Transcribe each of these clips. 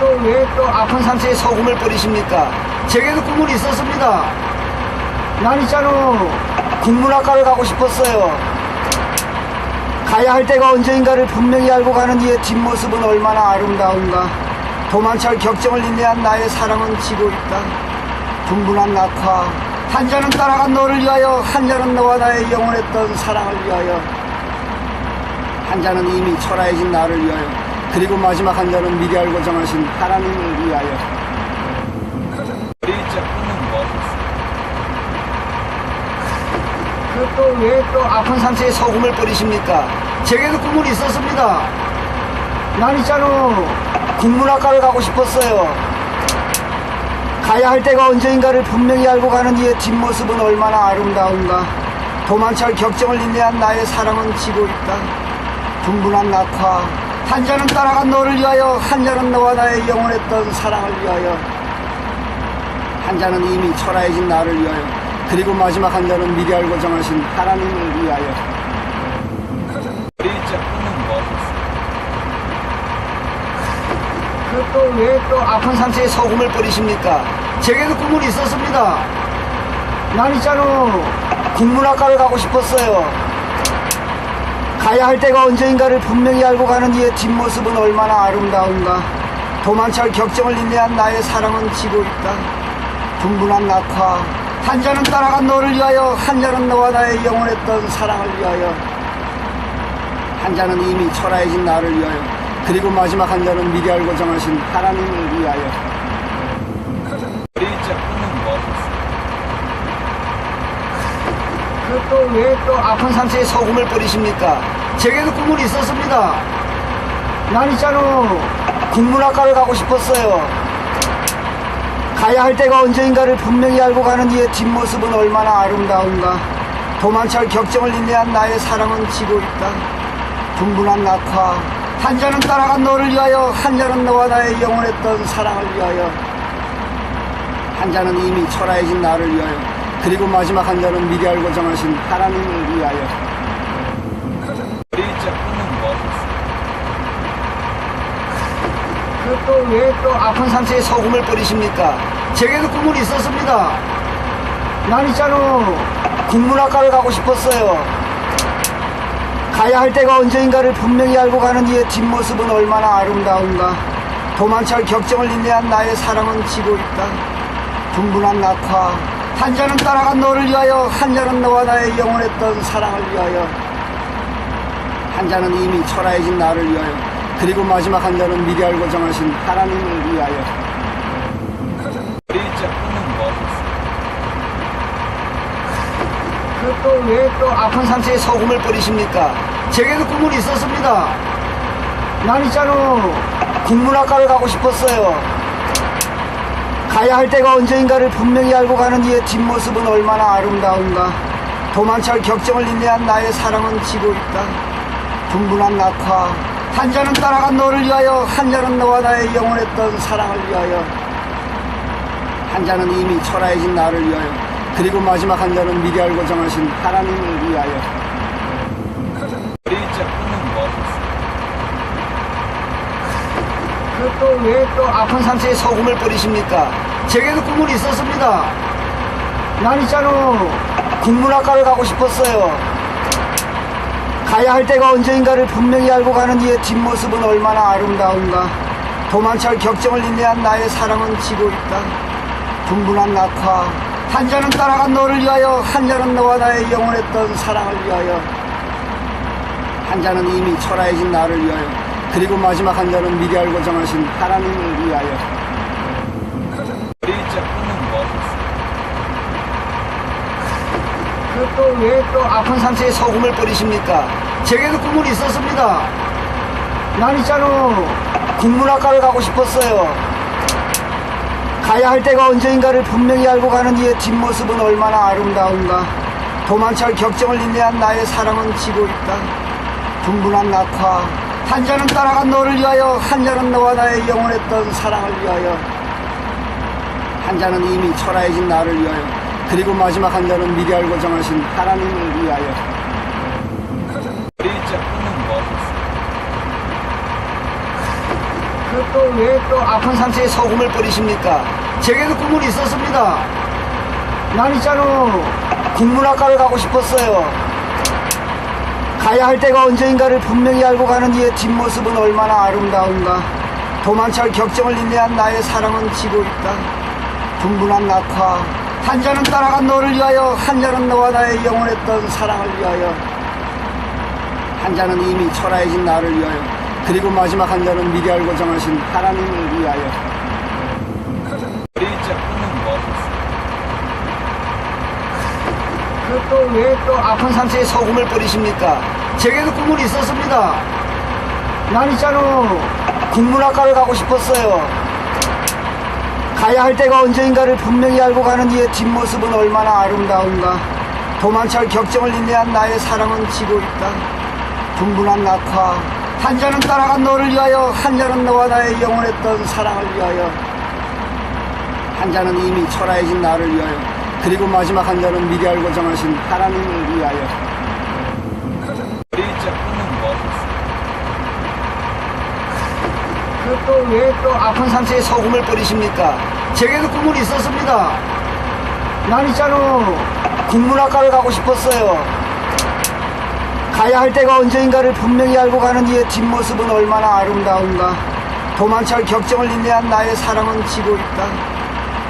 또 왜 또 아픈 상처에 소금을 뿌리십니까? 제게도 꿈이 있었습니다. 난 있잖아, 국문학과를 가고 싶었어요. 가야 할 때가 언제인가를 분명히 알고 가는 이의 뒷모습은 얼마나 아름다운가. 도망칠 격정을 인내한 나의 사랑은 지고 있다. 분분한 낙화. 한 잔은 따라간 너를 위하여, 한 잔은 너와 나의 영원했던 사랑을 위하여, 한 잔은 이미 초라해진 나를 위하여, 그리고 마지막 한 잔은 미리 알고 정하신 하나님을 위하여. 우리 작품은 뭐였어요? 또 왜 또 아픈 상처에 소금을 뿌리십니까? 제게도 꿈이 있었습니다. 난 있잖아, 국문학과를 가고 싶었어요. 가야 할 때가 언제인가를 분명히 알고 가는 이의 뒷모습은 얼마나 아름다운가. 도망칠 격정을 인내한 나의 사랑은 지고 있다. 분분한 낙화. 한 잔은 따라간 너를 위하여, 한 잔은 너와 나의 영원했던 사랑을 위하여, 한 잔은 이미 초라해진 나를 위하여, 그리고 마지막 한 잔은 미리 알고 정하신 하나님을 위하여. 우리 작품은 뭐였어요? 또 왜 또 아픈 상처에 소금을 뿌리십니까? 제게도 꿈이 있었습니다. 난 있잖아, 국문학과를 가고 싶었어요. 가야 할 때가 언제인가를 분명히 알고 가는 이의 뒷모습은 얼마나 아름다운가. 도망칠 격정을 인내한 나의 사랑은 지고 있다. 분분한 낙화. 한 잔은 따라간 너를 위하여, 한 잔은 너와 나의 영원했던 사랑을 위하여, 한 잔은 이미 초라해진 나를 위하여, 그리고 마지막 한 잔은 미리 알고 정하신 하나님을 위하여. 우리 작품은 뭐였어요? 또 왜 또 아픈 상처에 소금을 뿌리십니까? 제게도 꿈이 있었습니다. 난 있잖아, 국문학과를 가고 싶었어요. 가야 할 때가 언제인가를 분명히 알고 가는 이의 뒷모습은 얼마나 아름다운가. 도망칠 격정을 인내한 나의 사랑은 지고 있다. 분분한 낙화. 한 잔은 따라간 너를 위하여, 한 잔은 너와 나의 영원했던 사랑을 위하여, 한 잔은 이미 초라해진 나를 위하여, 그리고 마지막 한 잔은 미리 알고 정하신 하나님을 위하여. 우리 작품은 뭐였어요? 또 왜 또 아픈 상처에 소금을 뿌리십니까? 제게도 꿈이 있었습니다. 난 있잖아, 국문학과를 가고 싶었어요. 가야 할 때가 언제인가를 분명히 알고 가는 이의 뒷모습은 얼마나 아름다운가. 도망칠 격정을 인내한 나의 사랑은 지고 있다. 분분한 낙화. 한 잔은 따라간 너를 위하여, 한 잔은 너와 나의 영원했던 사랑을 위하여, 한 잔은 이미 초라해진 나를 위하여, 그리고 마지막 한 잔은 미리 알고 정하신 하나님을 위하여. 우리 작품은 뭐였어요? 또 왜 또 아픈 상처에 소금을 뿌리십니까? 제게도 꿈이 있었습니다. 난 있잖아, 국문학과를 가고 싶었어요. 가야 할 때가 언제인가를 분명히 알고 가는 이의 뒷모습은 얼마나 아름다운가. 도망칠 격정을 인내한 나의 사랑은 지고 있다. 분분한 낙화. 한 잔은 따라간 너를 위하여, 한 잔은 너와 나의 영원했던 사랑을 위하여, 한 잔은 이미 초라해진 나를 위하여, 그리고 마지막 한 잔은 미리 알고 정하신 하나님을 위하여. 우리 작품은 뭐였어요? 또 왜 또 아픈 상처에 소금을 뿌리십니까? 제게도 꿈이 있었습니다. 난 있잖아, 국문학과를 가고 싶었어요. 가야 할 때가 언제인가를 분명히 알고 가는 이의 뒷모습은 얼마나 아름다운가. 도망칠 격정을 인내한 나의 사랑은 지고 있다. 분분한 낙화. 한 잔은 따라간 너를 위하여, 한 잔은 너와 나의 영원했던 사랑을 위하여, 한 잔은 이미 초라해진 나를 위하여, 그리고 마지막 한 잔은 미리 알고 정하신 하나님을 위하여. 우리 작품은 뭐였어요? 또 왜 또 아픈 상처에 소금을 뿌리십니까? 제게도 꿈이 있었습니다. 난 있잖아, 국문학과를 가고 싶었어요. 가야 할 때가 언제인가를 분명히 알고 가는 이의 뒷모습은 얼마나 아름다운가. 도망칠 격정을 인내한 나의 사랑은 지고 있다. 분분한 낙화. 한 잔은 따라간 너를 위하여, 한 잔은 너와 나의 영원했던 사랑을 위하여, 한 잔은 이미 초라해진 나를 위하여, 그리고 마지막 한 잔은 미리 알고 정하신 하나님을 위하여. 우리 작품은 뭐였어요? 그 또 왜 또 아픈 상태에 소금을 뿌리십니까? 제게도 꿈은 있었습니다. 난 있잖아, 국문학과를 가고 싶었어요. 가야 할 때가 언제인가를 분명히 알고 가는 이의 뒷모습은 얼마나 아름다운가. 도만철 격정을 인내한 나의 사랑은 지고 있다. 분분한 낙화. 한 잔은 따라간 너를 위하여, 한 잔은 너와 나의 영원했던 사랑을 위하여, 한 잔은 이미 초라해진 나를 위하여, 그리고 마지막 한 잔은 미리 알고 정하신 하나님을 위하여. 우리 짝꿍은 뭐 하셨어요? 그 또 왜 또 아픈 상태에 소금을 뿌리십니까? 제게도 꿈은 있었습니다. 난 있잖아, 국문학과를 가고 싶었어요. 가야 할 때가 언제인가를 분명히 알고 가는 이의 뒷모습은 얼마나 아름다운가. 도만철 격정을 인내한 나의 사랑은 지고 있다. 분분한 낙화. 한 잔은 따라간 너를 위하여, 한 잔은 너와 나의 영원했던 사랑을 위하여, 한 잔은 이미 초라해진 나를 위하여, 그리고 마지막 한 잔은 미리 알고 정하신 하나님을 위하여. 우리 짝꿍은 뭐 하셨어요? 그 또 왜 또 아픈 상태에 소금을 뿌리십니까? 제게도 꿈은 있었습니다. 난 있잖아, 국문학과를 가고 싶었어요. 가야 할 때가 언제인가를 분명히 알고 가는 이의 뒷모습은 얼마나 아름다운가. 도만철 격정을 인내한 나의 사랑은 지고 있다.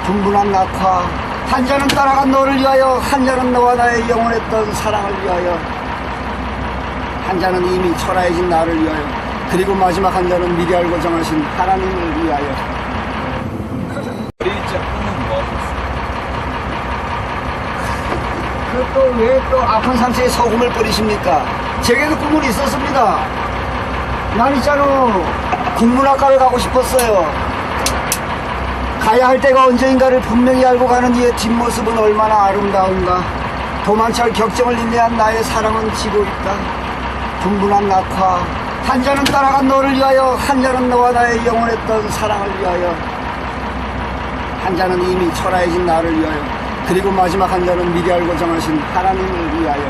분분한 낙화. 한 잔은 따라간 너를 위하여, 한 잔은 너와 나의 영원했던 사랑을 위하여, 한 잔은 이미 초라해진 나를 위하여, 그리고 마지막 한 잔은 미리 알고 정하신 하나님을 위하여. 우리 짝꿍은 뭐 하셨어요? 그 또 왜 또 아픈 상태에 소금을 뿌리십니까? 제게도 꿈은 있었습니다. 난 있잖아, 국문학과를 가고 싶었어요. 가야 할 때가 언제인가를 분명히 알고 가는 이의 뒷모습은 얼마나 아름다운가. 도만철 격정을 인내한 나의 사랑은 지고 있다. 분분한 낙화. 한 잔은 따라간 너를 위하여, 한 잔은 너와 나의 영원했던 사랑을 위하여, 한 잔은 이미 초라해진 나를 위하여, 그리고 마지막 한 잔은 미리 알고 정하신 하나님을 위하여.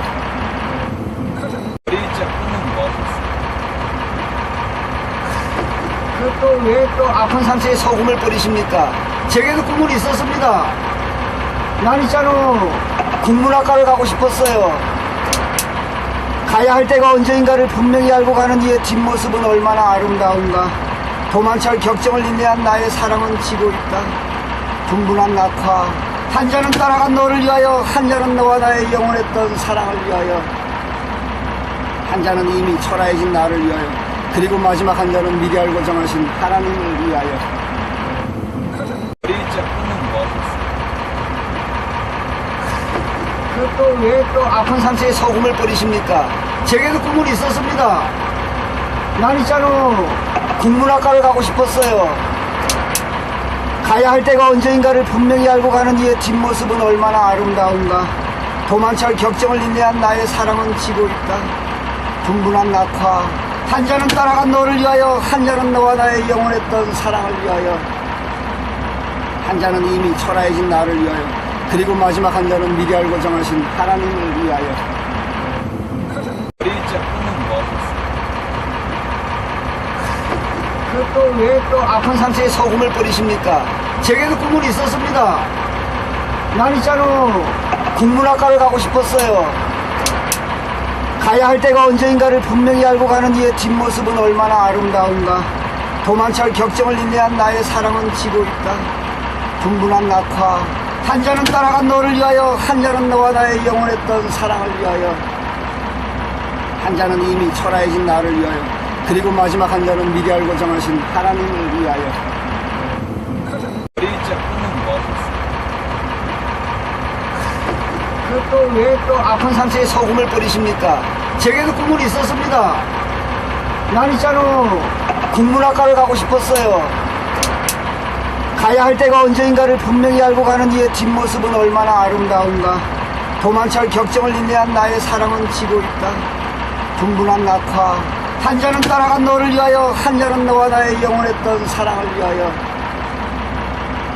우리 짝꿍은 뭐 하셨어요? 그 또 왜 또 아픈 상태에 소금을 뿌리십니까? 제게도 꿈은 있었습니다. 난 있잖아, 국문학과를 가고 싶었어요. 가야 할 때가 언제인가를 분명히 알고 가는 이의 뒷모습은 얼마나 아름다운가. 도만철 격정을 인내한 나의 사랑은 지고 있다. 분분한 낙화. 한 잔은 따라간 너를 위하여, 한 잔은 너와 나의 영원했던 사랑을 위하여, 한 잔은 이미 초라해진 나를 위하여, 그리고 마지막 한 잔은 미리 알고 정하신 하나님을 위하여. 우리 짝꿍은 뭐 하셨어요? 그 또 왜 또 아픈 상태에 소금을 뿌리십니까? 제게도 꿈은 있었습니다. 난 있잖아, 국문학과를 가고 싶었어요. 가야 할 때가 언제인가를 분명히 알고 가는 이의 뒷모습은 얼마나 아름다운가. 도만철 격정을 인내한 나의 사랑은 지고 있다. 분분한 낙화. 한 잔은 따라간 너를 위하여, 한 잔은 너와 나의 영원했던 사랑을 위하여, 한 잔은 이미 초라해진 나를 위하여, 그리고 마지막 한 잔은 미리 알고 정하신 하나님을 위하여. 우리 짝꿍은 뭐 하셨어요? 그 또 왜 또 아픈 상태에 소금을 뿌리십니까? 제게도 꿈은 있었습니다. 난 있잖아, 국문학과를 가고 싶었어요. 가야 할 때가 언제인가를 분명히 알고 가는 이의 뒷모습은 얼마나 아름다운가. 도만철 격정을 인내한 나의 사랑은 지고 있다. 분분한 낙화. 한 잔은 따라간 너를 위하여, 한 잔은 너와 나의 영원했던 사랑을 위하여, 한 잔은 이미 초라해진 나를 위하여, 그리고 마지막 한 잔은 미리 알고 정하신 하나님을 위하여. 우리 짝꿍은 뭐 하셨어요? 그 또 왜 또 아픈 상태에 소금을 뿌리십니까? 제게도 꿈은 있었습니다. 난 있잖아, 국문학과를 가고 싶었어요. 가야 할 때가 언제인가를 분명히 알고 가는 이의 뒷모습은 얼마나 아름다운가. 도만철 격정을 인내한 나의 사랑은 지고 있다. 분분한 낙화. 한 잔은 따라간 너를 위하여, 한 잔은 너와 나의 영원했던 사랑을 위하여,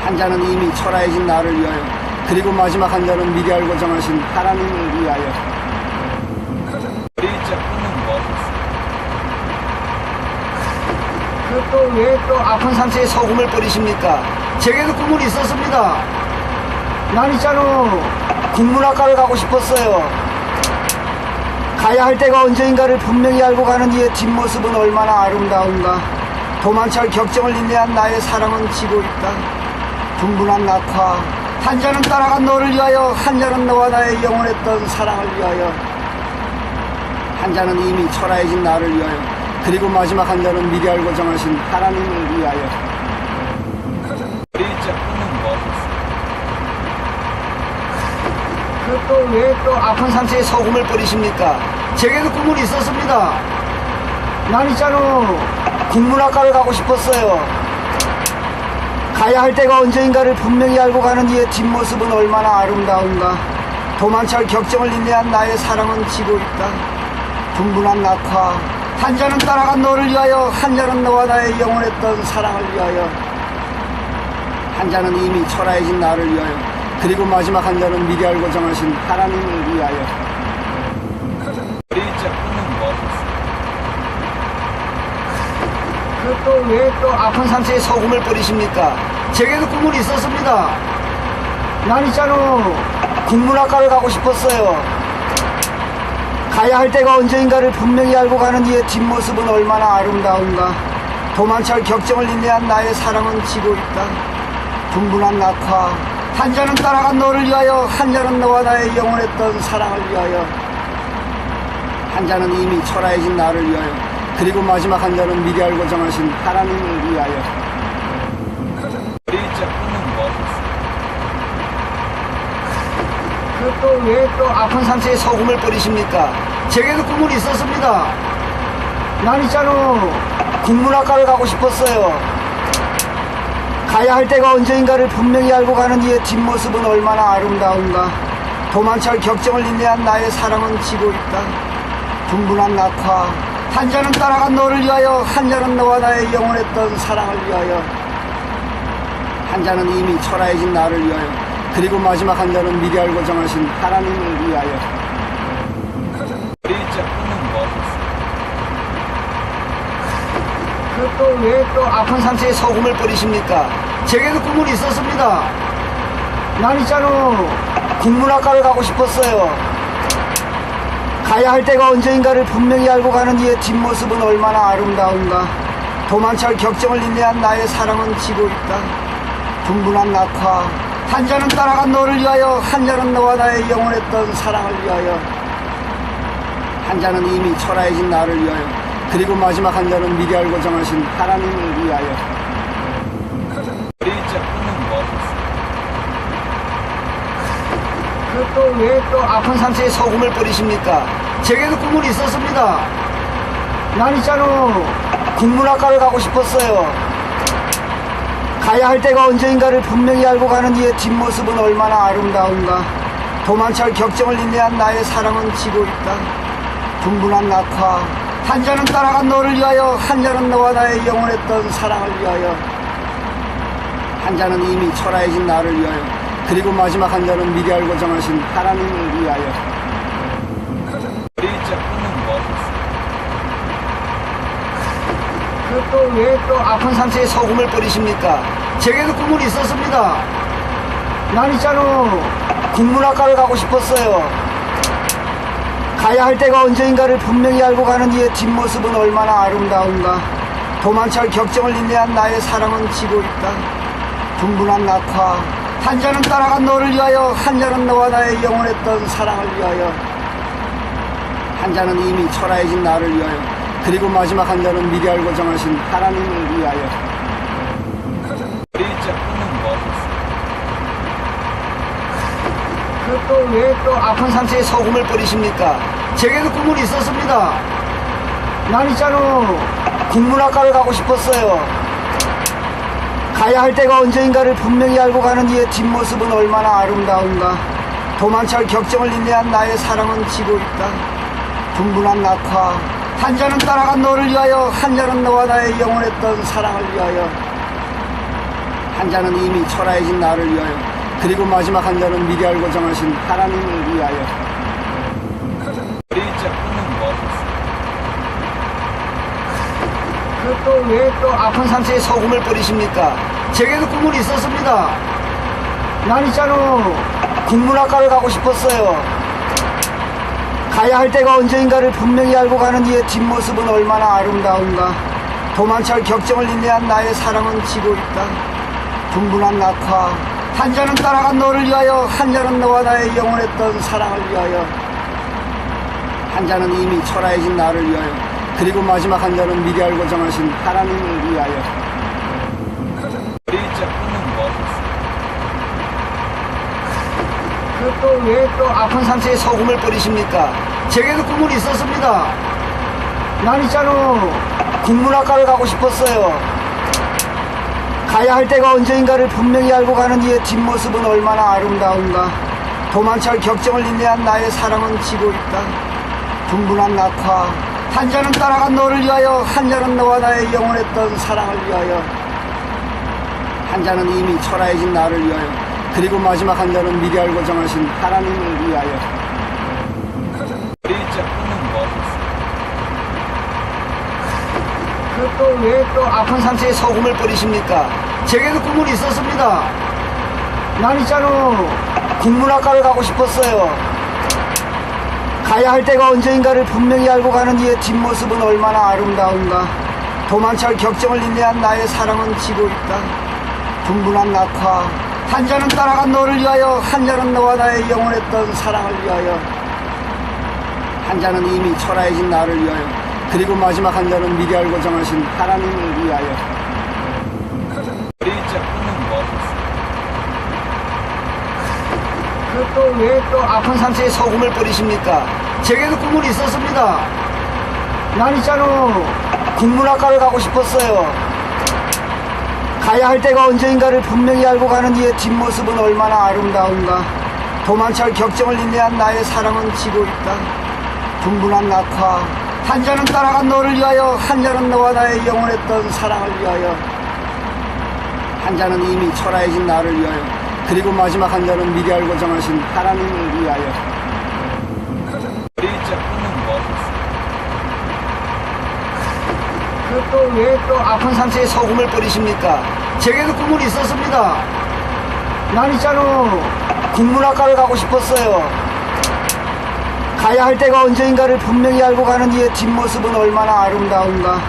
한 잔은 이미 초라해진 나를 위하여, 그리고 마지막 한 잔은 미리 알고 정하신 하나님을 위하여. 우리 짝꿍은 뭐 하셨어요? 그 그 또 왜 또 아픈 상처에 소금을 뿌리십니까? 제게도 꿈은 있었습니다. 난 있잖아, 국문학과를 가고 싶었어요. 가야 할 때가 언제인가를 분명히 알고 가는 이의 뒷모습은 얼마나 아름다운가. 도만철 격정을 인내한 나의 사랑은 지고 있다. 분분한 낙화, 한 잔은 따라간 너를 위하여, 한 잔은 너와 나의 영원했던 사랑을 위하여, 한 잔은 이미 초라해진 나를 위하여, 그리고 마지막 한 잔은 미리 알고 정하신 하나님을 위하여. 어리자 꿈은 무엇이었어? 그 또 왜 또 아픈 상처에 소금을 뿌리십니까? 제게도 꿈은 있었습니다. 난 있잖아, 국문학과를 가고 싶었어요. 가야 할 때가 언제인가를 분명히 알고 가는 이의 뒷모습은 얼마나 아름다운가. 도만철 격정을 인내한 나의 사랑은 지고 있다. 분분한 낙화, 한 잔은 따라간 너를 위하여, 한 잔은 너와 나의 영원했던 사랑을 위하여, 한 잔은 이미 초라해진 나를 위하여, 그리고 마지막 한 잔은 미리 알고 정하신 하나님을 위하여. 어리자 꿈은 무엇이었어? 그 또 왜 또 아픈 상처에 소금을 뿌리십니까? 제게도 꿈은 있었습니다. 난 있잖아, 국문학과를 가고 싶었어요. 가야 할 때가 언제인가를 분명히 알고 가는 이의 뒷모습은 얼마나 아름다운가. 도만철 격정을 인내한 나의 사랑은 지고 있다. 분분한 낙화, 한 잔은 따라간 너를 위하여, 한 잔은 너와 나의 영원했던 사랑을 위하여, 한 잔은 이미 초라해진 나를 위하여, 그리고 마지막 한 잔은 미리 알고 정하신 하나님을 위하여. 어리자 꿈은 무엇이었어? 그 또 왜 또 아픈 상처에 소금을 뿌리십니까? 제게도 꿈은 있었습니다. 난 있잖아, 국문학과를 가고 싶었어요. 가야 할 때가 언제인가를 분명히 알고 가는 이의 뒷모습은 얼마나 아름다운가. 도만철 격정을 인내한 나의 사랑은 지고 있다. 분분한 낙화, 한 잔은 따라간 너를 위하여, 한 잔은 너와 나의 영원했던 사랑을 위하여, 한 잔은 이미 초라해진 나를 위하여, 그리고 마지막 한 잔은 미리 알고 정하신 하나님을 위하여. 어리자 꿈은 무엇이었어? 그 또 왜 또 아픈 상처에 소금을 뿌리십니까? 제게도 꿈은 있었습니다. 난 있잖아, 국문학과를 가고 싶었어요. 가야 할 때가 언제인가를 분명히 알고 가는 이의 뒷모습은 얼마나 아름다운가. 도만철 격정을 인내한 나의 사랑은 지고 있다. 분분한 낙화, 한 잔은 따라간 너를 위하여, 한 잔은 너와 나의 영원했던 사랑을 위하여, 한 잔은 이미 초라해진 나를 위하여, 그리고 마지막 한 잔은 미리 알고 정하신 하나님을 위하여. 어리자 꿈은 무엇이었어? 그 또 왜 또 아픈 상처에 소금을 뿌리십니까? 제게도 꿈은 있었습니다. 난 있잖아, 국문학과를 가고 싶었어요. 가야 할 때가 언제인가를 분명히 알고 가는 이의 뒷모습은 얼마나 아름다운가. 도만철 격정을 인내한 나의 사랑은 지고 있다. 분분한 낙화, 한 잔은 따라간 너를 위하여, 한 잔은 너와 나의 영원했던 사랑을 위하여, 한 잔은 이미 초라해진 나를 위하여, 그리고 마지막 한 잔은 미리 알고 정하신 하나님을 위하여. 어리자 꿈은 무엇이었어? 그 또 왜 또 아픈 상처에 소금을 뿌리십니까? 제게도 꿈은 있었습니다. 난 있잖아, 국문학과를 가고 싶었어요. 가야 할 때가 언제인가를 분명히 알고 가는 이의 뒷모습은 얼마나 아름다운가. 도만철 격정을 인내한 나의 사랑은 지고 있다. 분분한 낙화, 한 잔은 따라간 너를 위하여, 한 잔은 너와 나의 영원했던 사랑을 위하여, 한 잔은 이미 초라해진 나를 위하여, 그리고 마지막 한 잔은 미리 알고 정하신 하나님을 위하여. 어리자 꿈은 무엇이었어? 그 또 왜 또 아픈 상처에 소금을 뿌리십니까? 제게도 꿈은 있었습니다. 난 있잖아, 국문학과를 가고 싶었어요. 가야 할 때가 언제인가를 분명히 알고 가는 이의 뒷모습은 얼마나 아름다운가. 도만철 격정을 인내한 나의 사랑은 지고 있다. 분분한 낙화, 한 잔은 따라간 너를 위하여, 한 잔은 너와 나의 영원했던 사랑을 위하여, 한 잔은 이미 초라해진 나를 위하여, 그리고 마지막 한 잔은 미리 알고 정하신 하나님을 위하여. 어리자 꿈은 무엇이었어? 그 그 또 왜 또 아픈 상처에 소금을 뿌리십니까? 제게도 꿈은 있었습니다. 난 있잖아, 국문학과를 가고 싶었어요. 가야 할 때가 언제인가를 분명히 알고 가는 이의 뒷모습은 얼마나 아름다운가. 도만철 격정을 인내한 나의 사랑은 지고 있다. 분분한 낙화. 한 잔은 따라간 너를 위하여, 한 잔은 너와 나의 영원했던 사랑을 위하여, 한 잔은 이미 초라해진 나를 위하여, 그리고 마지막 한 잔은 미리 알고 정하신 하나님을 위하여. B자 꿈은 무엇이었어요? 그 또 왜 또 아픈 상처에 소금을 뿌리십니까? 제게도 꿈은 있었습니다. 난 있잖아, 국문학과를 가고 싶었어요. 가야 할 때가 언제인가를 분명히 알고 가는 이의 뒷모습은 얼마나 아름다운가. 도만철 격정을 인내한 나의 사랑은 지고 있다. 분분한 낙화. 한 잔은 따라간 너를 위하여, 한 잔은 너와 나의 영원했던 사랑을 위하여, 한 잔은 이미 초라해진 나를 위하여, 그리고 마지막 한 잔은 미리 알고 정하신 하나님을 위하여. B자 꿈은 무엇이었어요? 그 또 왜 또 아픈 상처에 소금을 뿌리십니까? 제게도 꿈은 있었습니다. 난 있잖아, 국문학과를 가고 싶었어요. 가야 할 때가 언제인가를 분명히 알고 가는 이의 뒷모습은 얼마나 아름다운가. 도만철 격정을 인내한 나의 사랑은 지고 있다. 분분한 낙화. 한 잔은 따라간 너를 위하여, 한 잔은 너와 나의 영원했던 사랑을 위하여, 한 잔은 이미 초라해진 나를 위하여, 그리고 마지막 한 잔은 미리 알고 정하신 하나님을 위하여. B자 꿈은 무엇이었어요? 그 또 왜 또 아픈 상처에 소금을 뿌리십니까? 제게도 꿈은 있었습니다. 난 있잖아, 국문학과를 가고 싶었어요. 가야 할 때가 언제인가를 분명히 알고 가는 이의 뒷모습은 얼마나 아름다운가. 도만철 격정을 인내한 나의 사랑은 지고 있다. 분분한 낙화. 한 잔은 따라간 너를 위하여, 한 잔은 너와 나의 영원했던 사랑을 위하여, 한 잔은 이미 초라해진 나를 위하여, 그리고 마지막 한 잔은 미리 알고 정하신 하나님을 위하여. B자 꿈은 무엇이었어요? 그 또 왜 또 아픈 상처에 소금을 뿌리십니까? 제게도 꿈은 있었습니다. 난 있잖아, 국문학과를 가고 싶었어요. 가야 할 때가 언제인가를 분명히 알고 가는 이의 뒷모습은 얼마나 아름다운가.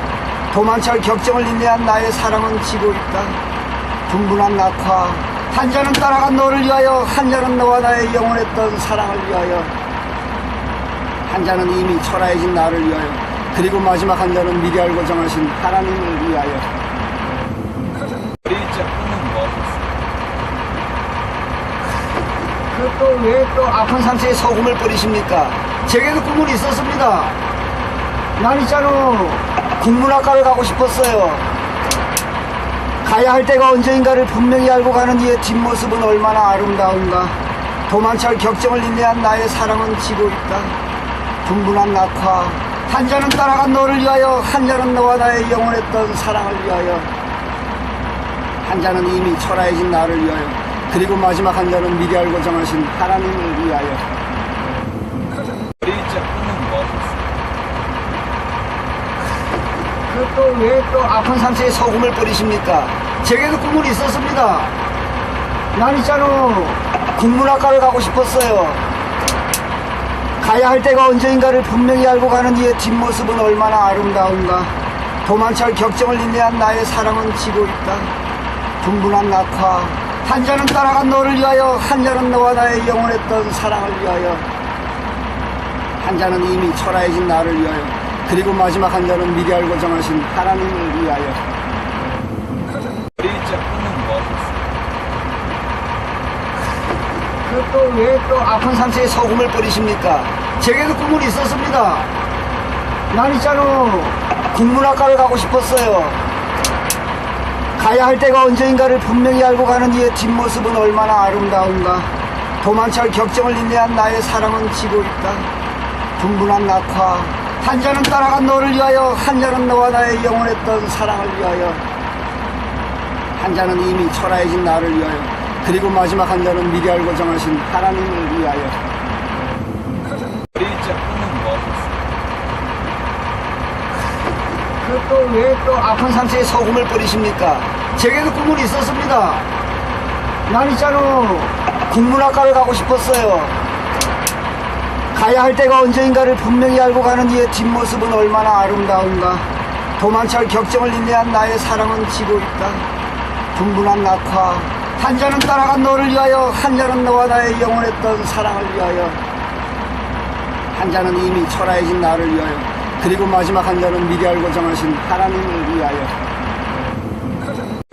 도만철 격정을 인내한 나의 사랑은 지고 있다. 분분한 낙화. 한 잔은 따라간 너를 위하여, 한 잔은 너와 나의 영원했던 사랑을 위하여, 한 잔은 이미 초라해진 나를 위하여, 그리고 마지막 한 잔은 미리 알고 정하신 하나님을 위하여. B자 꿈은 무엇이었어요? 그 또 왜 또 아픈 상처에 소금을 뿌리십니까? 제게도 꿈은 있었습니다. 난 있잖아, 국문학과를 가고 싶었어요. 가야 할 때가 언제인가를 분명히 알고 가는 이의 뒷모습은 얼마나 아름다운가. 도만철 격정을 인내한 나의 사랑은 지고 있다. 분분한 낙화. 한 잔은 따라간 너를 위하여, 한 잔은 너와 나의 영원했던 사랑을 위하여, 한 잔은 이미 초라해진 나를 위하여, 그리고 마지막 한 잔은 미리 알고 정하신 하나님을 위하여. B자 꿈은 무엇이었어요? 그 또 왜 또 아픈 상처에 소금을 뿌리십니까? 제게도 꿈은 있었습니다. 난 있잖아, 국문학과를 가고 싶었어요. 가야 할 때가 언제인가를 분명히 알고 가는 이의 뒷모습은 얼마나 아름다운가. 도만철 격정을 인내한 나의 사랑은 지고 있다. 분분한 낙화. 한 잔은 따라간 너를 위하여, 한 잔은 너와 나의 영원했던 사랑을 위하여, 한 잔은 이미 초라해진 나를 위하여, 그리고 마지막 한 잔은 미리 알고 정하신 하나님을 위하여. B자 꿈은 무엇이었어요? 그 또 왜 또 아픈 상처에 소금을 뿌리십니까? 제게도 꿈은 있었습니다. 난 있잖아, 국문학과를 가고 싶었어요. 가야 할 때가 언제인가를 분명히 알고 가는 이의 뒷모습은 얼마나 아름다운가. 도만철 격정을 인내한 나의 사랑은 지고 있다. 분분한 낙화. 한 잔은 따라간 너를 위하여, 한 잔은 너와 나의 영원했던 사랑을 위하여, 한 잔은 이미 초라해진 나를 위하여, 그리고 마지막 한 잔은 미리 알고 정하신 하나님을 위하여. B자 꿈은 무엇이었어요? 그 그 또 왜 또 아픈 상태에 소금을 뿌리십니까? 제게도 꿈은 있었습니다. 난 있잖아, 국문학과를 가고 싶었어요. 가야 할 때가 언제인가를 분명히 알고 가는 이의 뒷모습은 얼마나 아름다운가. 도만철 격정을 인내한 나의 사랑은 지고 있다. 분분한 낙화. 한 잔은 따라간 너를 위하여, 한 잔은 너와 나의 영원했던 사랑을 위하여, 한 잔은 이미 초라해진 나를 위하여, 그리고 마지막 한 잔은 미리 알고 정하신 하나님을 위하여.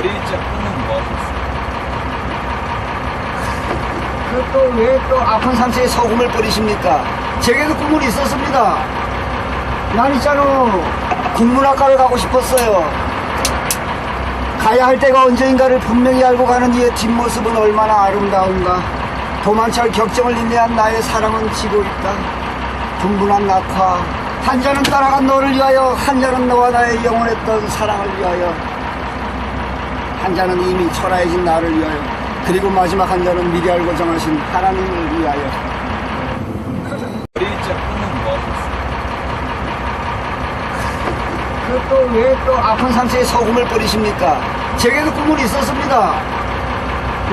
일자 꿈은 뭐하셨어요? 그 또 왜 또 아픈 상태에 소금을 뿌리십니까? 제게도 꿈은 있었습니다. 난 있잖아, 국문학과를 가고 싶었어요. 가야 할 때가 언제인가를 분명히 알고 가는 이의 뒷모습은 얼마나 아름다운가. 도만철 격정을 인내한 나의 사랑은 지고 있다. 분분한 낙화. 한 잔은 따라간 너를 위하여, 한 잔은 너와 나의 영원했던 사랑을 위하여, 한 잔은 이미 초라해진 나를 위하여, 그리고 마지막 한 잔은 미리 알고 정하신 하나님을 위하여. 일자 꿈은 뭐하셨어요? 그 또 왜 또 아픈 상태에 소금을 뿌리십니까? 제게도 꿈은 있었습니다.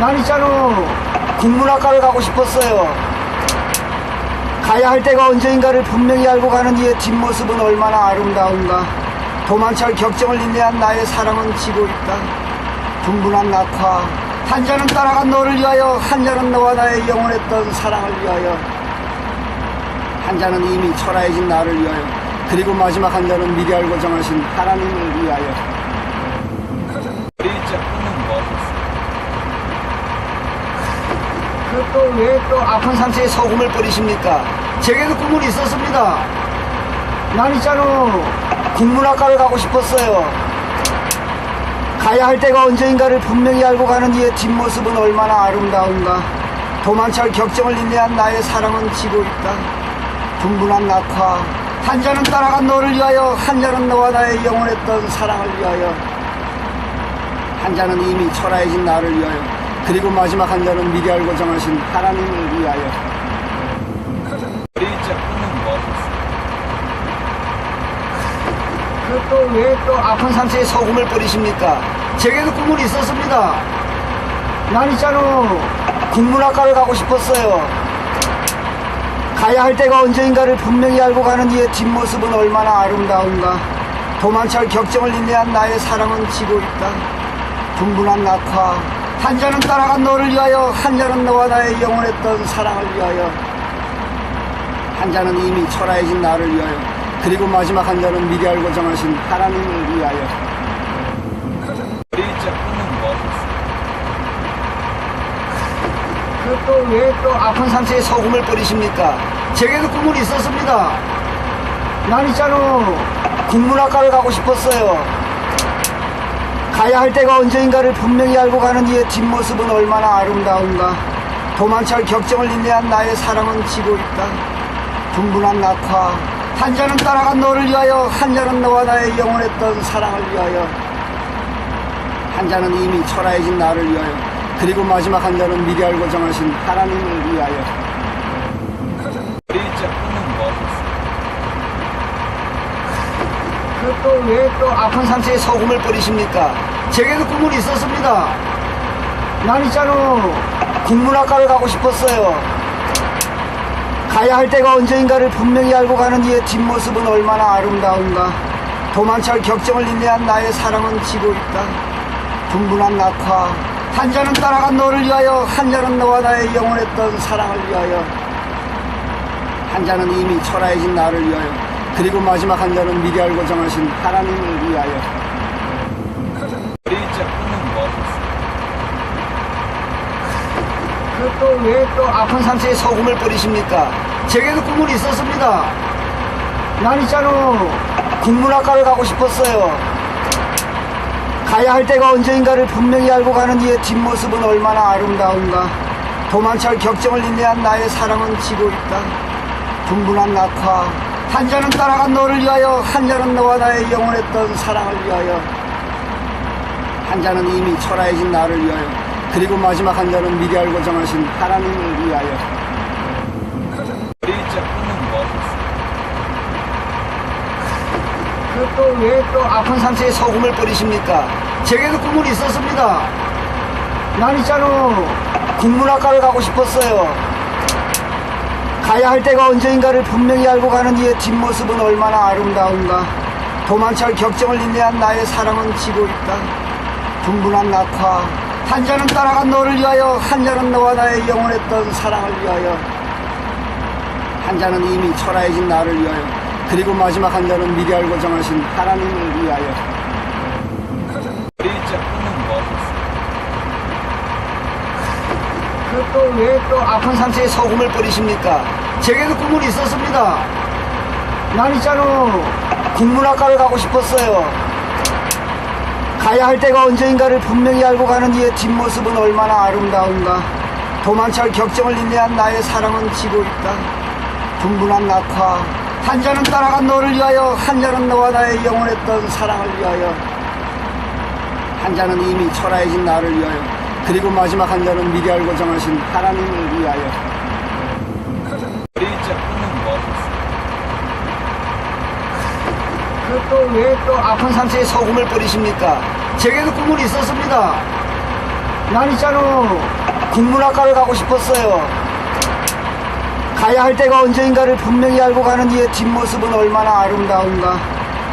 난 있잖아, 국문학과를 가고 싶었어요. 가야 할 때가 언제인가를 분명히 알고 가는 이의 뒷모습은 얼마나 아름다운가. 도만철 격정을 인내한 나의 사랑은 지고 있다. 분분한 낙화. 한 잔은 따라간 너를 위하여, 한 잔은 너와 나의 영원했던 사랑을 위하여, 한 잔은 이미 초라해진 나를 위하여, 그리고 마지막 한 잔은 미리 알고 정하신 하나님을 위하여. 일자 꿈은 뭐하셨어요? 그 또 왜 또 아픈 상태에 소금을 뿌리십니까? 제게도 꿈은 있었습니다. 난 있잖아, 국문학과를 가고 싶었어요. 가야 할 때가 언제인가를 분명히 알고 가는 이의 뒷모습은 얼마나 아름다운가. 도만철 격정을 인내한 나의 사랑은 지고 있다. 분분한 낙화. 한 잔은 따라간 너를 위하여, 한 잔은 너와 나의 영원했던 사랑을 위하여, 한 잔은 이미 초라해진 나를 위하여, 그리고 마지막 한 잔은 미리 알고 정하신 하나님을 위하여. 일자 꿈은 뭐하셨어요? 그 또 왜 또 아픈 상태에 소금을 뿌리십니까? 제게도 꿈은 있었습니다. 난 있잖아, 국문학과를 가고 싶었어요. 가야 할 때가 언제인가를 분명히 알고 가는 이의 뒷모습은 얼마나 아름다운가. 도만철 격정을 인내한 나의 사랑은 지고 있다. 분분한 낙화. 한 잔은 따라간 너를 위하여, 한 잔은 너와 나의 영원했던 사랑을 위하여, 한 잔은 이미 초라해진 나를 위하여, 그리고 마지막 한 잔은 미리 알고 정하신 하나님을 위하여. 일자 꿈은 뭐하셨어요? 그 또 왜 또 아픈 상태에 소금을 뿌리십니까? 제게도 꿈은 있었습니다. 난 있잖아, 국문학과를 가고 싶었어요. 가야 할 때가 언제인가를 분명히 알고 가는 이의 뒷모습은 얼마나 아름다운가. 도만철 격정을 인내한 나의 사랑은 지고 있다. 분분한 낙화. 한 잔은 따라간 너를 위하여, 한 잔은 너와 나의 영원했던 사랑을 위하여, 한 잔은 이미 초라해진 나를 위하여, 그리고 마지막 한 잔은 미리 알고 정하신 하나님을 위하여. 일자 꿈은 뭐하셨어요? 그 또 왜 또 아픈 상태에 소금을 뿌리십니까? 제게도 꿈은 있었습니다. 난 있잖아, 국문학과를 가고 싶었어요. 가야 할 때가 언제인가를 분명히 알고 가는 이의 뒷모습은 얼마나 아름다운가. 도만철 격정을 인내한 나의 사랑은 지고 있다. 분분한 낙화. 한 잔은 따라간 너를 위하여, 한 잔은 너와 나의 영원했던 사랑을 위하여, 한 잔은 이미 초라해진 나를 위하여, 그리고 마지막 한 잔은 미리 알고 정하신 하나님을 위하여. 일자 꿈은 뭐하셨어요? 그 또 왜 또 아픈 상태에 소금을 뿌리십니까? 제게도 꿈은 있었습니다. 난 있잖아, 국문학과를 가고 싶었어요. 가야 할 때가 언제인가를 분명히 알고 가는 이의 뒷모습은 얼마나 아름다운가. 도만철 격정을 인내한 나의 사랑은 지고 있다. 분분한 낙화. 한 잔은 따라간 너를 위하여, 한 잔은 너와 나의 영원했던 사랑을 위하여, 한 잔은 이미 초라해진 나를 위하여, 그리고 마지막 한 잔은 미리 알고 정하신 하나님을 위하여. 일자 꿈은 뭐하셨어요? 그 그 또 왜 또 아픈 상태에 소금을 뿌리십니까? 제게도 꿈은 있었습니다. 난 있잖아, 국문학과를 가고 싶었어요. 가야 할 때가 언제인가를 분명히 알고 가는 이의 뒷모습은 얼마나 아름다운가. 도만철 격정을 인내한 나의 사랑은 지고 있다. 분분한 낙화, 한 잔은 따라간 너를 위하여, 한 잔은 너와 나의 영원했던 사랑을 위하여, 한 잔은 이미 초라해진 나를 위하여, 그리고 마지막 한 잔은 미리 알고 정하신 하나님을 위하여. 일자 꿈은 무엇이었어? 그 또 왜 또 아픈 상태에 소금을 뿌리십니까? 제게도 꿈은 있었습니다. 난 있잖아, 국문학과를 가고 싶었어요. 가야 할 때가 언제인가를 분명히 알고 가는 이의 뒷모습은 얼마나 아름다운가. 도만철 격정을 인내한 나의 사랑은 지고 있다. 분분한 낙화, 한 잔은 따라간 너를 위하여, 한 잔은 너와 나의 영원했던 사랑을 위하여, 한 잔은 이미 초라해진 나를 위하여, 그리고 마지막 한 잔은 미리 알고 정하신 하나님을 위하여. 일자 꿈은 무엇이었어? 그 또 왜 또 아픈 상태에 소금을 뿌리십니까? 제게도 꿈은 있었습니다. 난 있잖아, 국문학과를 가고 싶었어요. 가야 할 때가 언제인가를 분명히 알고 가는 이의 뒷모습은 얼마나 아름다운가.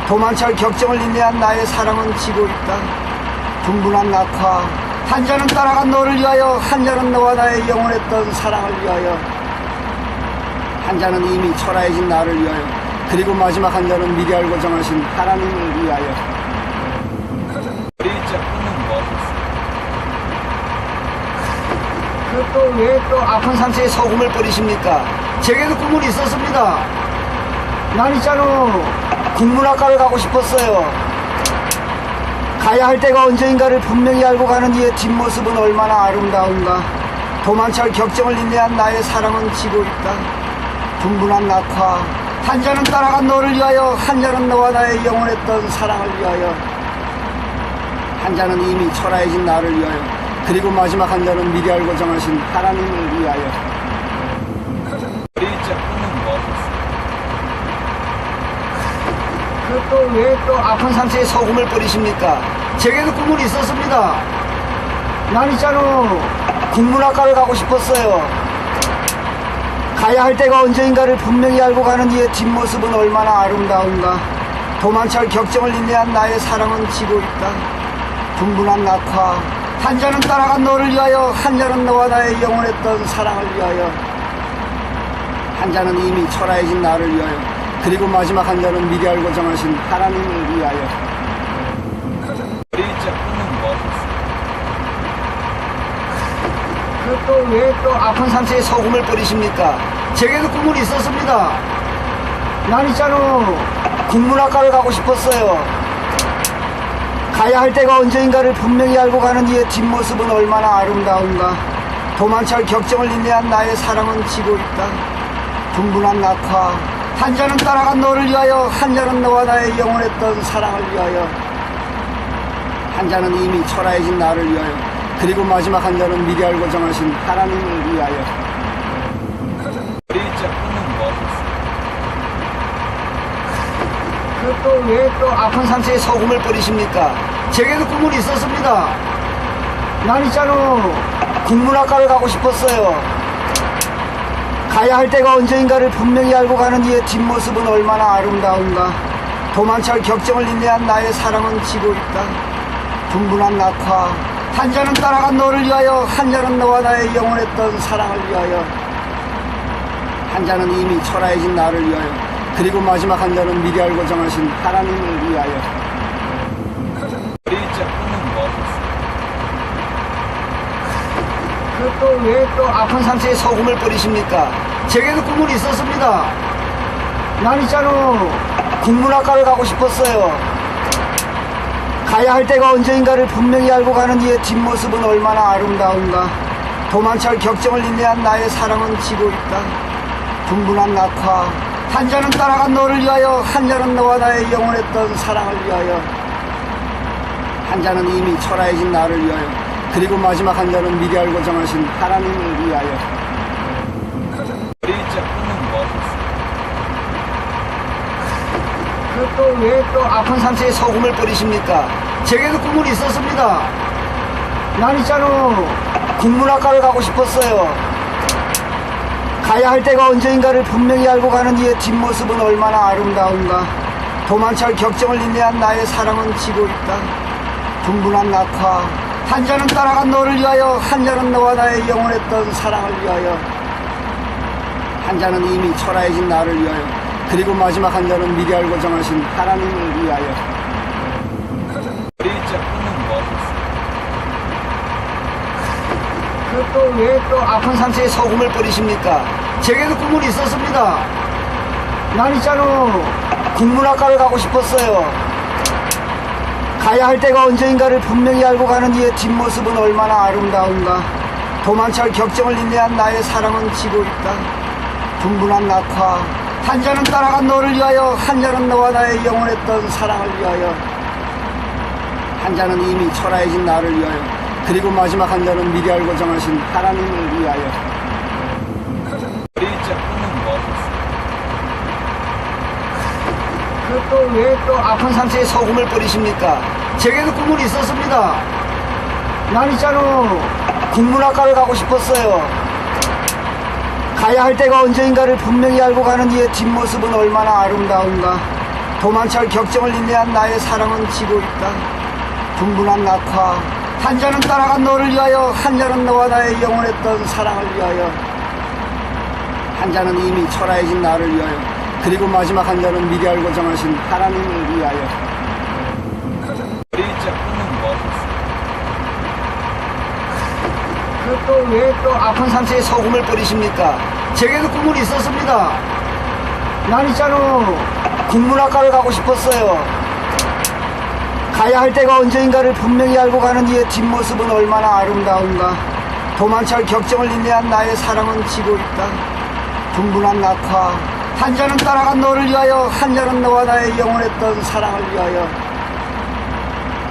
도만철 격정을 인내한 나의 사랑은 지고 있다. 분분한 낙화, 한 잔은 따라간 너를 위하여, 한 잔은 너와 나의 영원했던 사랑을 위하여, 한 잔은 이미 초라해진 나를 위하여, 그리고 마지막 한 잔은 미리 알고 정하신 하나님을 위하여. 일자 꿈은 무엇이었어? 그 또 왜 또 아픈 상태에 소금을 뿌리십니까? 제게도 꿈은 있었습니다. 난 있잖아, 국문학과를 가고 싶었어요. 가야 할 때가 언제인가를 분명히 알고 가는 이의 뒷모습은 얼마나 아름다운가. 도만철 격정을 인내한 나의 사랑은 지고 있다. 분분한 낙화, 한 잔은 따라간 너를 위하여, 한 잔은 너와 나의 영원했던 사랑을 위하여, 한 잔은 이미 초라해진 나를 위하여, 그리고 마지막 한 잔은 미리 알고 정하신 하나님을 위하여. 일자 꿈은 무엇이었어? 그 또 왜 또 아픈 상태에 소금을 뿌리십니까? 제게도 꿈은 있었습니다. 난 있잖아, 국문학과를 가고 싶었어요. 가야 할 때가 언제인가를 분명히 알고 가는 이의 뒷모습은 얼마나 아름다운가. 도만철 격정을 인내한 나의 사랑은 지고 있다. 분분한 낙화, 한 잔은 따라간 너를 위하여, 한 잔은 너와 나의 영원했던 사랑을 위하여, 한 잔은 이미 초라해진 나를 위하여, 그리고 마지막 한 잔은 미리 알고 정하신 하나님을 위하여. 일자 꿈은 무엇이었어? 그 또 왜 또 아픈 상태에 소금을 뿌리십니까? 제게도 꿈은 있었습니다. 난 있잖아, 국문학과를 가고 싶었어요. 가야 할 때가 언제인가를 분명히 알고 가는 이의 뒷모습은 얼마나 아름다운가. 도만철 격정을 인내한 나의 사랑은 지고 있다. 분분한 낙화, 한 잔은 따라간 너를 위하여, 한 잔은 너와 나의 영원했던 사랑을 위하여, 한 잔은 이미 초라해진 나를 위하여, 그리고 마지막 한 잔은 미리 알고 정하신 하나님을 위하여. 일자 꿈은 무엇이었어? 그 또 왜 또 아픈 상태에 소금을 뿌리십니까? 제게도 꿈은 있었습니다. 난 있잖아, 국문학과를 가고 싶었어요. 가야 할 때가 언제인가를 분명히 알고 가는 이의 뒷모습은 얼마나 아름다운가. 도만철 격정을 인내한 나의 사랑은 지고 있다. 분분한 낙화, 한 잔은 따라간 너를 위하여, 한 잔은 너와 나의 영원했던 사랑을 위하여, 한 잔은 이미 초라해진 나를 위하여, 그리고 마지막 한 잔은 미리 알고 정하신 하나님을 위하여. 일자 꿈은 무엇이었어? 그 또 왜 또 아픈 상태에 소금을 뿌리십니까? 제게도 꿈은 있었습니다. 난 있잖아, 국문학과를 가고 싶었어요. 가야 할 때가 언제인가를 분명히 알고 가는 이의 뒷모습은 얼마나 아름다운가. 도만철 격정을 인내한 나의 사랑은 지고 있다. 분분한 낙화, 한 잔은 따라간 너를 위하여, 한 잔은 너와 나의 영원했던 사랑을 위하여, 한 잔은 이미 초라해진 나를 위하여, 그리고 마지막 한 잔은 미리 알고 정하신 하나님을 위하여. 일자 꿈은 무엇이었어? 그 그 또 왜 또 아픈 상처에 소금을 뿌리십니까? 제게도 꿈은 있었습니다. 난 있잖아, 국문학과를 가고 싶었어요. 가야 할 때가 언제인가를 분명히 알고 가는 이의 뒷모습은 얼마나 아름다운가. 도만철 격정을 인내한 나의 사랑은 지고 있다. 분분한 낙화. 한 잔은 따라간 너를 위하여, 한 잔은 너와 나의 영원했던 사랑을 위하여, 한 잔은 이미 초라해진 나를 위하여, 그리고 마지막 한 잔은 미리 알고 정하신 하나님을 위하여. B자 꿈은 무엇이었어요? 그 또 왜 또 아픈 상처에 소금을 뿌리십니까? 제게도 꿈은 있었습니다. 난 있잖아, 국문학과를 가고 싶었어요. 가야 할 때가 언제인가를 분명히 알고 가는 이의 뒷모습은 얼마나 아름다운가. 도만철 격정을 인내한 나의 사랑은 지고 있다. 분분한 낙화. 한 잔은 따라간 너를 위하여, 한 잔은 너와 나의 영원했던 사랑을 위하여, 한 잔은 이미 초라해진 나를 위하여, 그리고 마지막 한 잔은 미리 알고 정하신 하나님을 위하여. B자 꿈은 무엇이었어요? 그 또 왜 또 아픈 상처에 소금을 뿌리십니까? 제게도 꿈은 있었습니다. 난 있잖아, 국문학과를 가고 싶었어요. 가야 할 때가 언제인가를 분명히 알고 가는 이의 뒷모습은 얼마나 아름다운가. 도만철 격정을 인내한 나의 사랑은 지고 있다. 분분한 낙화. 한 잔은 따라간 너를 위하여, 한 잔은 너와 나의 영원했던 사랑을 위하여, 한 잔은 이미 초라해진 나를 위하여, 그리고 마지막 한 잔은 미리 알고 정하신 하나님을 위하여. B자 꿈은 무엇이었어요? 그 또 왜 또 아픈 상처에 소금을 뿌리십니까? 제게도 꿈은 있었습니다. 난 있잖아, 국문학과를 가고 싶었어요. 가야 할 때가 언제인가를 분명히 알고 가는 이의 뒷모습은 얼마나 아름다운가. 도만철 격정을 인내한 나의 사랑은 지고 있다. 분분한 낙화. 한 잔은 따라간 너를 위하여, 한 잔은 너와 나의 영원했던 사랑을 위하여,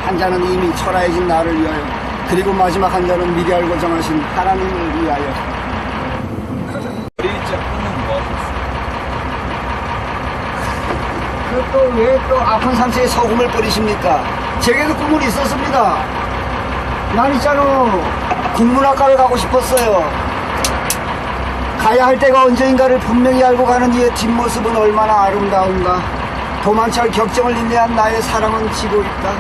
한 잔은 이미 초라해진 나를 위하여, 그리고 마지막 한 잔은 미리 알고 정하신 하나님을 위하여. B자 꿈은 무엇이었어요? 그 또 왜 또 아픈 상처에 소금을 뿌리십니까? 제게도 꿈은 있었습니다. 난 있잖아, 국문학과를 가고 싶었어요. 가야 할 때가 언제인가를 분명히 알고 가는 이의 뒷모습은 얼마나 아름다운가. 도만철 격정을 인내한 나의 사랑은 지고 있다.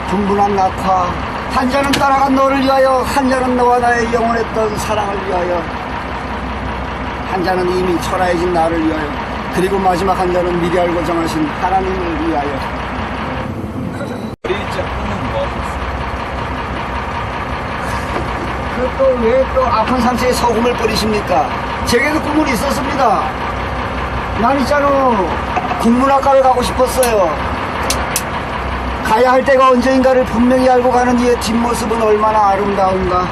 분분한 낙화. 한 잔은 따라간 너를 위하여, 한 잔은 너와 나의 영원했던 사랑을 위하여, 한 잔은 이미 초라해진 나를 위하여, 그리고 마지막 한 잔은 미리 알고 정하신 하나님을 위하여. B자 꿈은 무엇이었어요? 그 또 왜 또 아픈 상처에 소금을 뿌리십니까? 제게도 꿈은 있었습니다. 난 있잖아, 국문학과를 가고 싶었어요. 가야 할 때가 언제인가를 분명히 알고 가는 이의 뒷모습은 얼마나 아름다운가.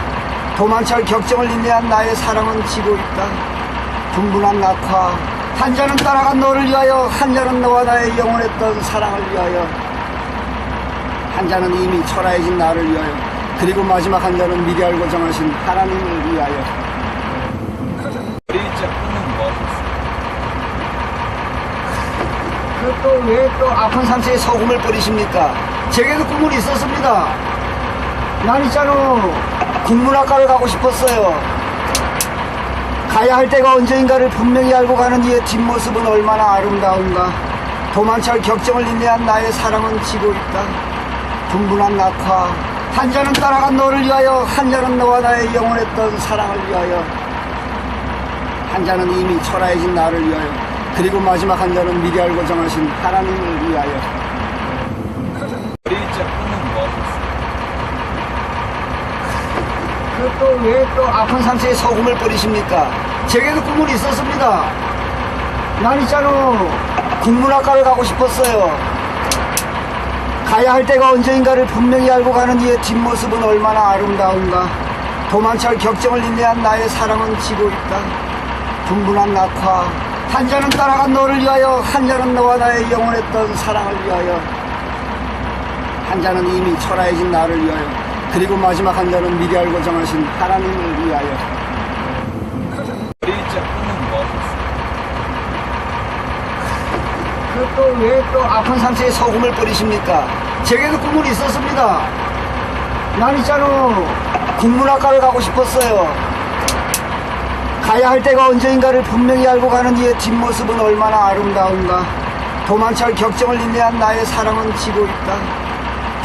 도만철 격정을 인내한 나의 사랑은 지고 있다. 분분한 낙화. 한 잔은 따라간 너를 위하여, 한 잔은 너와 나의 영원했던 사랑을 위하여, 한 잔은 이미 초라해진 나를 위하여, 그리고 마지막 한 잔은 미리 알고 정하신 하나님을 위하여. B자 꿈은 무엇이었어요? 그 또 왜 또 아픈 상처에 소금을 뿌리십니까? 제게도 꿈은 있었습니다. 난 있잖아, 국문학과를 가고 싶었어요. 가야 할 때가 언제인가를 분명히 알고 가는 이의 뒷모습은 얼마나 아름다운가. 도만철 격정을 인내한 나의 사랑은 지고 있다. 분분한 낙화. 한 잔은 따라간 너를 위하여, 한 잔은 너와 나의 영원했던 사랑을 위하여, 한 잔은 이미 초라해진 나를 위하여, 그리고 마지막 한 잔은 미리 알고 정하신 하나님을 위하여. B자 꿈은 무엇이었어요? 그 또 왜 또 아픈 상처에 소금을 뿌리십니까? 제게도 꿈은 있었습니다. 난 있잖아, 국문학과를 가고 싶었어요. 가야 할 때가 언제인가를 분명히 알고 가는 이의 뒷모습은 얼마나 아름다운가. 도만철 격정을 인내한 나의 사랑은 지고 있다. 분분한 낙화. 한 잔은 따라간 너를 위하여, 한 잔은 너와 나의 영원했던 사랑을 위하여, 한 잔은 이미 초라해진 나를 위하여, 그리고 마지막 한 잔은 미리 알고 정하신 하나님을 위하여. B자 꿈은 무엇이었어요? 그 그 또 왜 또 아픈 상태에 소금을 뿌리십니까? 제게도 꿈은 있었습니다. 난 있잖아, 국문학과를 가고 싶었어요. 가야 할 때가 언제인가를 분명히 알고 가는 이의 뒷모습은 얼마나 아름다운가. 도만철 격정을 인내한 나의 사랑은 지고 있다.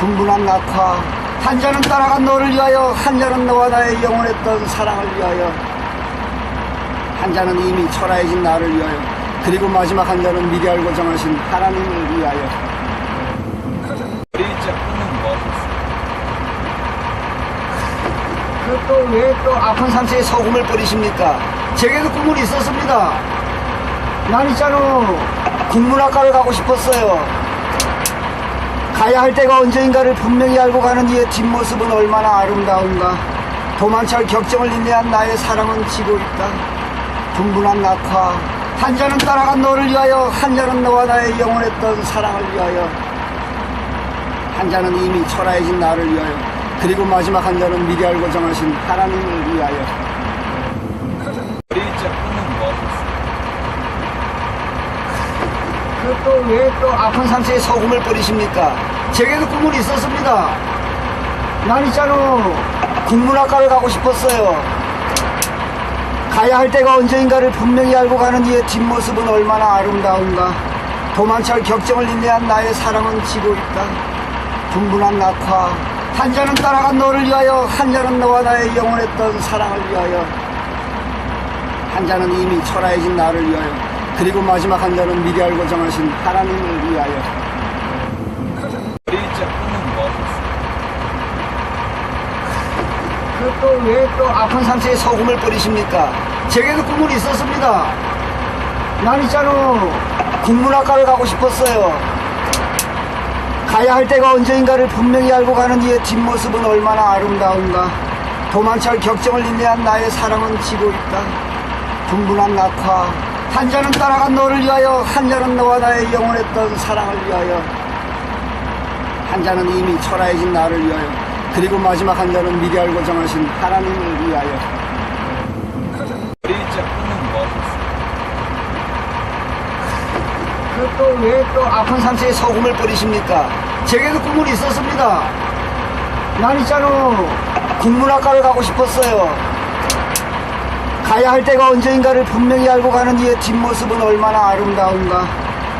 분분한 낙화. 한 잔은 따라간 너를 위하여, 한 잔은 너와 나의 영원했던 사랑을 위하여, 한 잔은 이미 초라해진 나를 위하여, 그리고 마지막 한 잔은 미리 알고 정하신 하나님을 위하여. 진짜 꿈은 뭐 하셨어요? 그 또 왜 또 아픈 상태에 소금을 뿌리십니까? 제게도 꿈은 있었습니다. 난 있잖아, 국문학과를 가고 싶었어요. 가야 할 때가 언제인가를 분명히 알고 가는 이의 뒷모습은 얼마나 아름다운가. 도만철 격정을 인내한 나의 사랑은 지고 있다. 분분한 낙화. 한 잔은 따라간 너를 위하여, 한 잔은 너와 나의 영원했던 사랑을 위하여, 한 잔은 이미 초라해진 나를 위하여, 그리고 마지막 한 잔은 미리 알고 정하신 하나님을 위하여. 진짜 꿈은 뭐 하셨어요? 그 또 왜 또 아픈 상태에 소금을 뿌리십니까? 제게도 꿈은 있었습니다. 난 있잖아, 국문학과를 가고 싶었어요. 가야 할 때가 언제인가를 분명히 알고 가는 이의 뒷모습은 얼마나 아름다운가. 도만철 격정을 인내한 나의 사랑은 지고 있다. 분분한 낙화. 한 잔은 따라간 너를 위하여, 한 잔은 너와 나의 영원했던 사랑을 위하여, 한 잔은 이미 초라해진 나를 위하여, 그리고 마지막 한 잔은 미리 알고 정하신 하나님을 위하여. 진짜 꿈은 뭐 하셨어요? 그 또 왜 또 아픈 상태에 소금을 뿌리십니까? 제게도 꿈은 있었습니다. 난 있잖아, 국문학과를 가고 싶었어요. 가야 할 때가 언제인가를 분명히 알고 가는 이의 뒷모습은 얼마나 아름다운가. 도만철 격정을 인내한 나의 사랑은 지고 있다. 분분한 낙화. 한 잔은 따라간 너를 위하여, 한 잔은 너와 나의 영원했던 사랑을 위하여, 한 잔은 이미 초라해진 나를 위하여, 그리고 마지막 한 잔은 미리 알고 정하신 하나님을 위하여. 진짜 꿈은 뭐 하셨어요? 그 또 왜 또 아픈 상태에 소금을 뿌리십니까? 제게도 꿈은 있었습니다. 난 있잖아, 국문학과를 가고 싶었어요. 가야 할 때가 언제인가를 분명히 알고 가는 이의 뒷모습은 얼마나 아름다운가.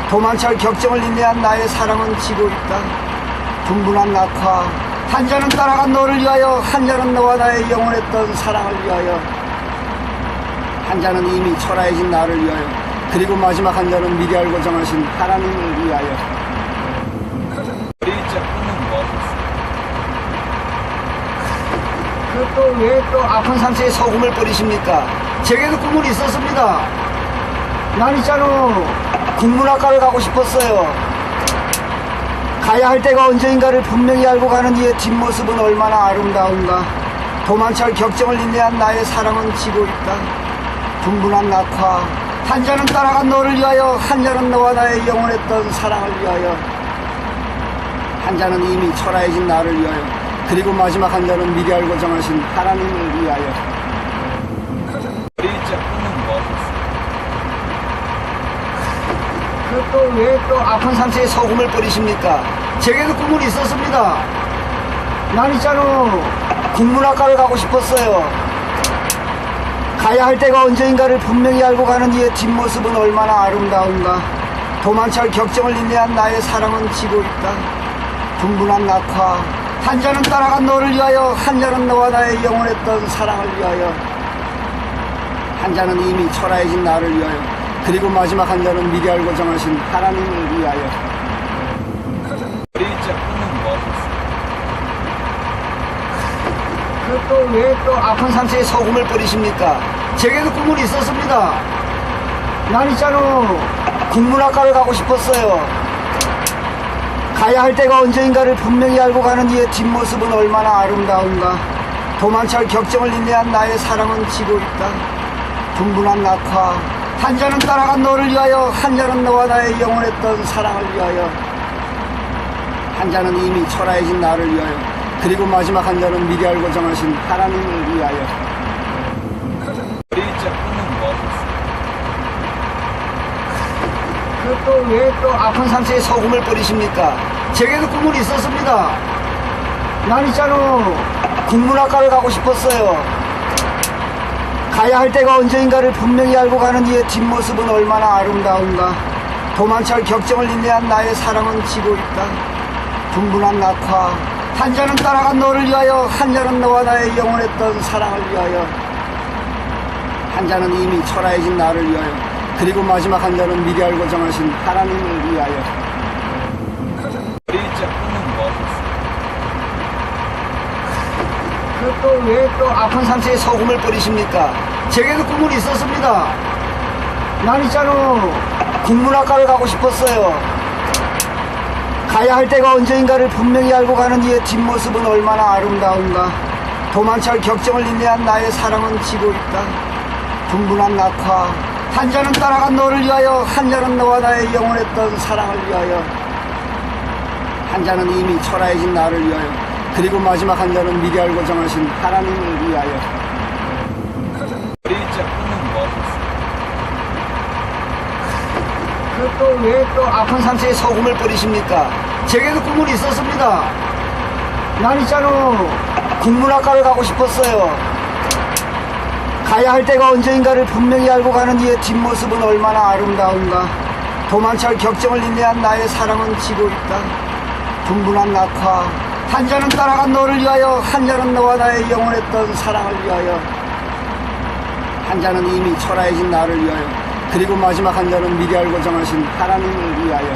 도만철 격정을 인내한 나의 사랑은 지고 있다. 분분한 낙화. 한 잔은 따라간 너를 위하여, 한 잔은 너와 나의 영원했던 사랑을 위하여, 한 잔은 이미 초라해진 나를 위하여, 그리고 마지막 한 잔은 미리 알고 정하신 하나님을 위하여. 진짜 꿈은 뭐 하셨어요? 그 또 왜 또 아픈 상태에 소금을 뿌리십니까? 제게도 꿈은 있었습니다. 난 있잖아, 국문학과를 가고 싶었어요. 가야 할 때가 언제인가를 분명히 알고 가는 이의 뒷모습은 얼마나 아름다운가. 도만철 격정을 인내한 나의 사랑은 지고 있다. 분분한 낙화. 한 잔은 따라간 너를 위하여, 한 잔은 너와 나의 영원했던 사랑을 위하여, 한 잔은 이미 초라해진 나를 위하여, 그리고 마지막 한 잔은 미리 알고 정하신 하나님을 위하여. 진짜 꿈은 뭐 하셨어요? 그 또 왜 또 아픈 상태에 소금을 뿌리십니까? 제게도 꿈은 있었습니다. 난 있잖아, 국문학과를 가고 싶었어요. 가야 할 때가 언제인가를 분명히 알고 가는 이의 뒷모습은 얼마나 아름다운가. 도만철 격정을 인내한 나의 사랑은 지고 있다. 분분한 낙화. 한 잔은 따라간 너를 위하여, 한 잔은 너와 나의 영원했던 사랑을 위하여, 한 잔은 이미 초라해진 나를 위하여, 그리고 마지막 한 잔은 미리 알고 정하신 하나님을 위하여. 진짜 꿈은 뭐 하셨어요? 그 또 왜 또 아픈 상태에 소금을 뿌리십니까? 제게도 꿈은 있었습니다. 난 있잖아, 국문학과를 가고 싶었어요. 가야 할 때가 언제인가를 분명히 알고 가는 이의 뒷모습은 얼마나 아름다운가. 도만철 격정을 인내한 나의 사랑은 지고 있다. 분분한 낙화. 한 잔은 따라간 너를 위하여, 한 잔은 너와 나의 영원했던 사랑을 위하여, 한 잔은 이미 초라해진 나를 위하여, 그리고 마지막 한 잔은 미리 알고 정하신 하나님을 위하여. 진짜 꿈은 뭐 하셨어요? 그 그 또 왜 또 아픈 상처에 소금을 뿌리십니까? 제게도 꿈은 있었습니다. 난 있잖아, 국문학과를 가고 싶었어요. 가야 할 때가 언제인가를 분명히 알고 가는 이의 뒷모습은 얼마나 아름다운가. 도만철 격정을 인내한 나의 사랑은 지고 있다. 분분한 낙화, 한 잔은 따라간 너를 위하여, 한 잔은 너와 나의 영원했던 사랑을 위하여, 한 잔은 이미 초라해진 나를 위하여, 그리고 마지막 한 잔은 미리 알고 정하신 하나님을 위하여. 일자 꿈은 무엇이었어? 그 또 왜 또 아픈 상처에 소금을 뿌리십니까? 제게도 꿈은 있었습니다. 난 있잖아, 국문학과를 가고 싶었어요. 가야 할 때가 언제인가를 분명히 알고 가는 이의 뒷모습은 얼마나 아름다운가. 도만철 격정을 인내한 나의 사랑은 지고 있다. 분분한 낙화, 한 잔은 따라간 너를 위하여, 한 잔은 너와 나의 영원했던 사랑을 위하여, 한 잔은 이미 초라해진 나를 위하여, 그리고 마지막 한 잔은 미리 알고 정하신 하나님을 위하여. 일자 꿈은 무엇이었어? 그 또 왜 또 아픈 상처에 소금을 뿌리십니까? 제게도 꿈은 있었습니다. 난 있잖아, 국문학과를 가고 싶었어요. 가야 할 때가 언제인가를 분명히 알고 가는 이의 뒷모습은 얼마나 아름다운가. 도만철 격정을 인내한 나의 사랑은 지고 있다. 분분한 낙화, 한 잔은 따라간 너를 위하여, 한 잔은 너와 나의 영원했던 사랑을 위하여, 한 잔은 이미 초라해진 나를 위하여, 그리고 마지막 한 잔은 미리 알고 정하신 하나님을 위하여.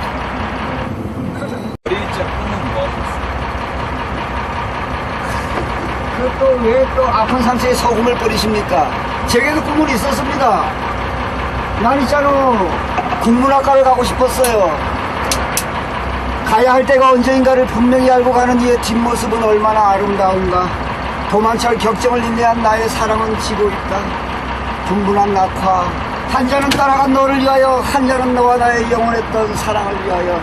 일자 꿈은 무엇이었어? 그 또 왜 또 아픈 상처에 소금을 뿌리십니까? 제게도 꿈은 있었습니다. 난 있잖아, 국문학과를 가고 싶었어요. 가야 할 때가 언제인가를 분명히 알고 가는 이의 뒷모습은 얼마나 아름다운가. 도만철 격정을 인내한 나의 사랑은 지고 있다. 분분한 낙화, 한 잔은 따라간 너를 위하여, 한 잔은 너와 나의 영원했던 사랑을 위하여,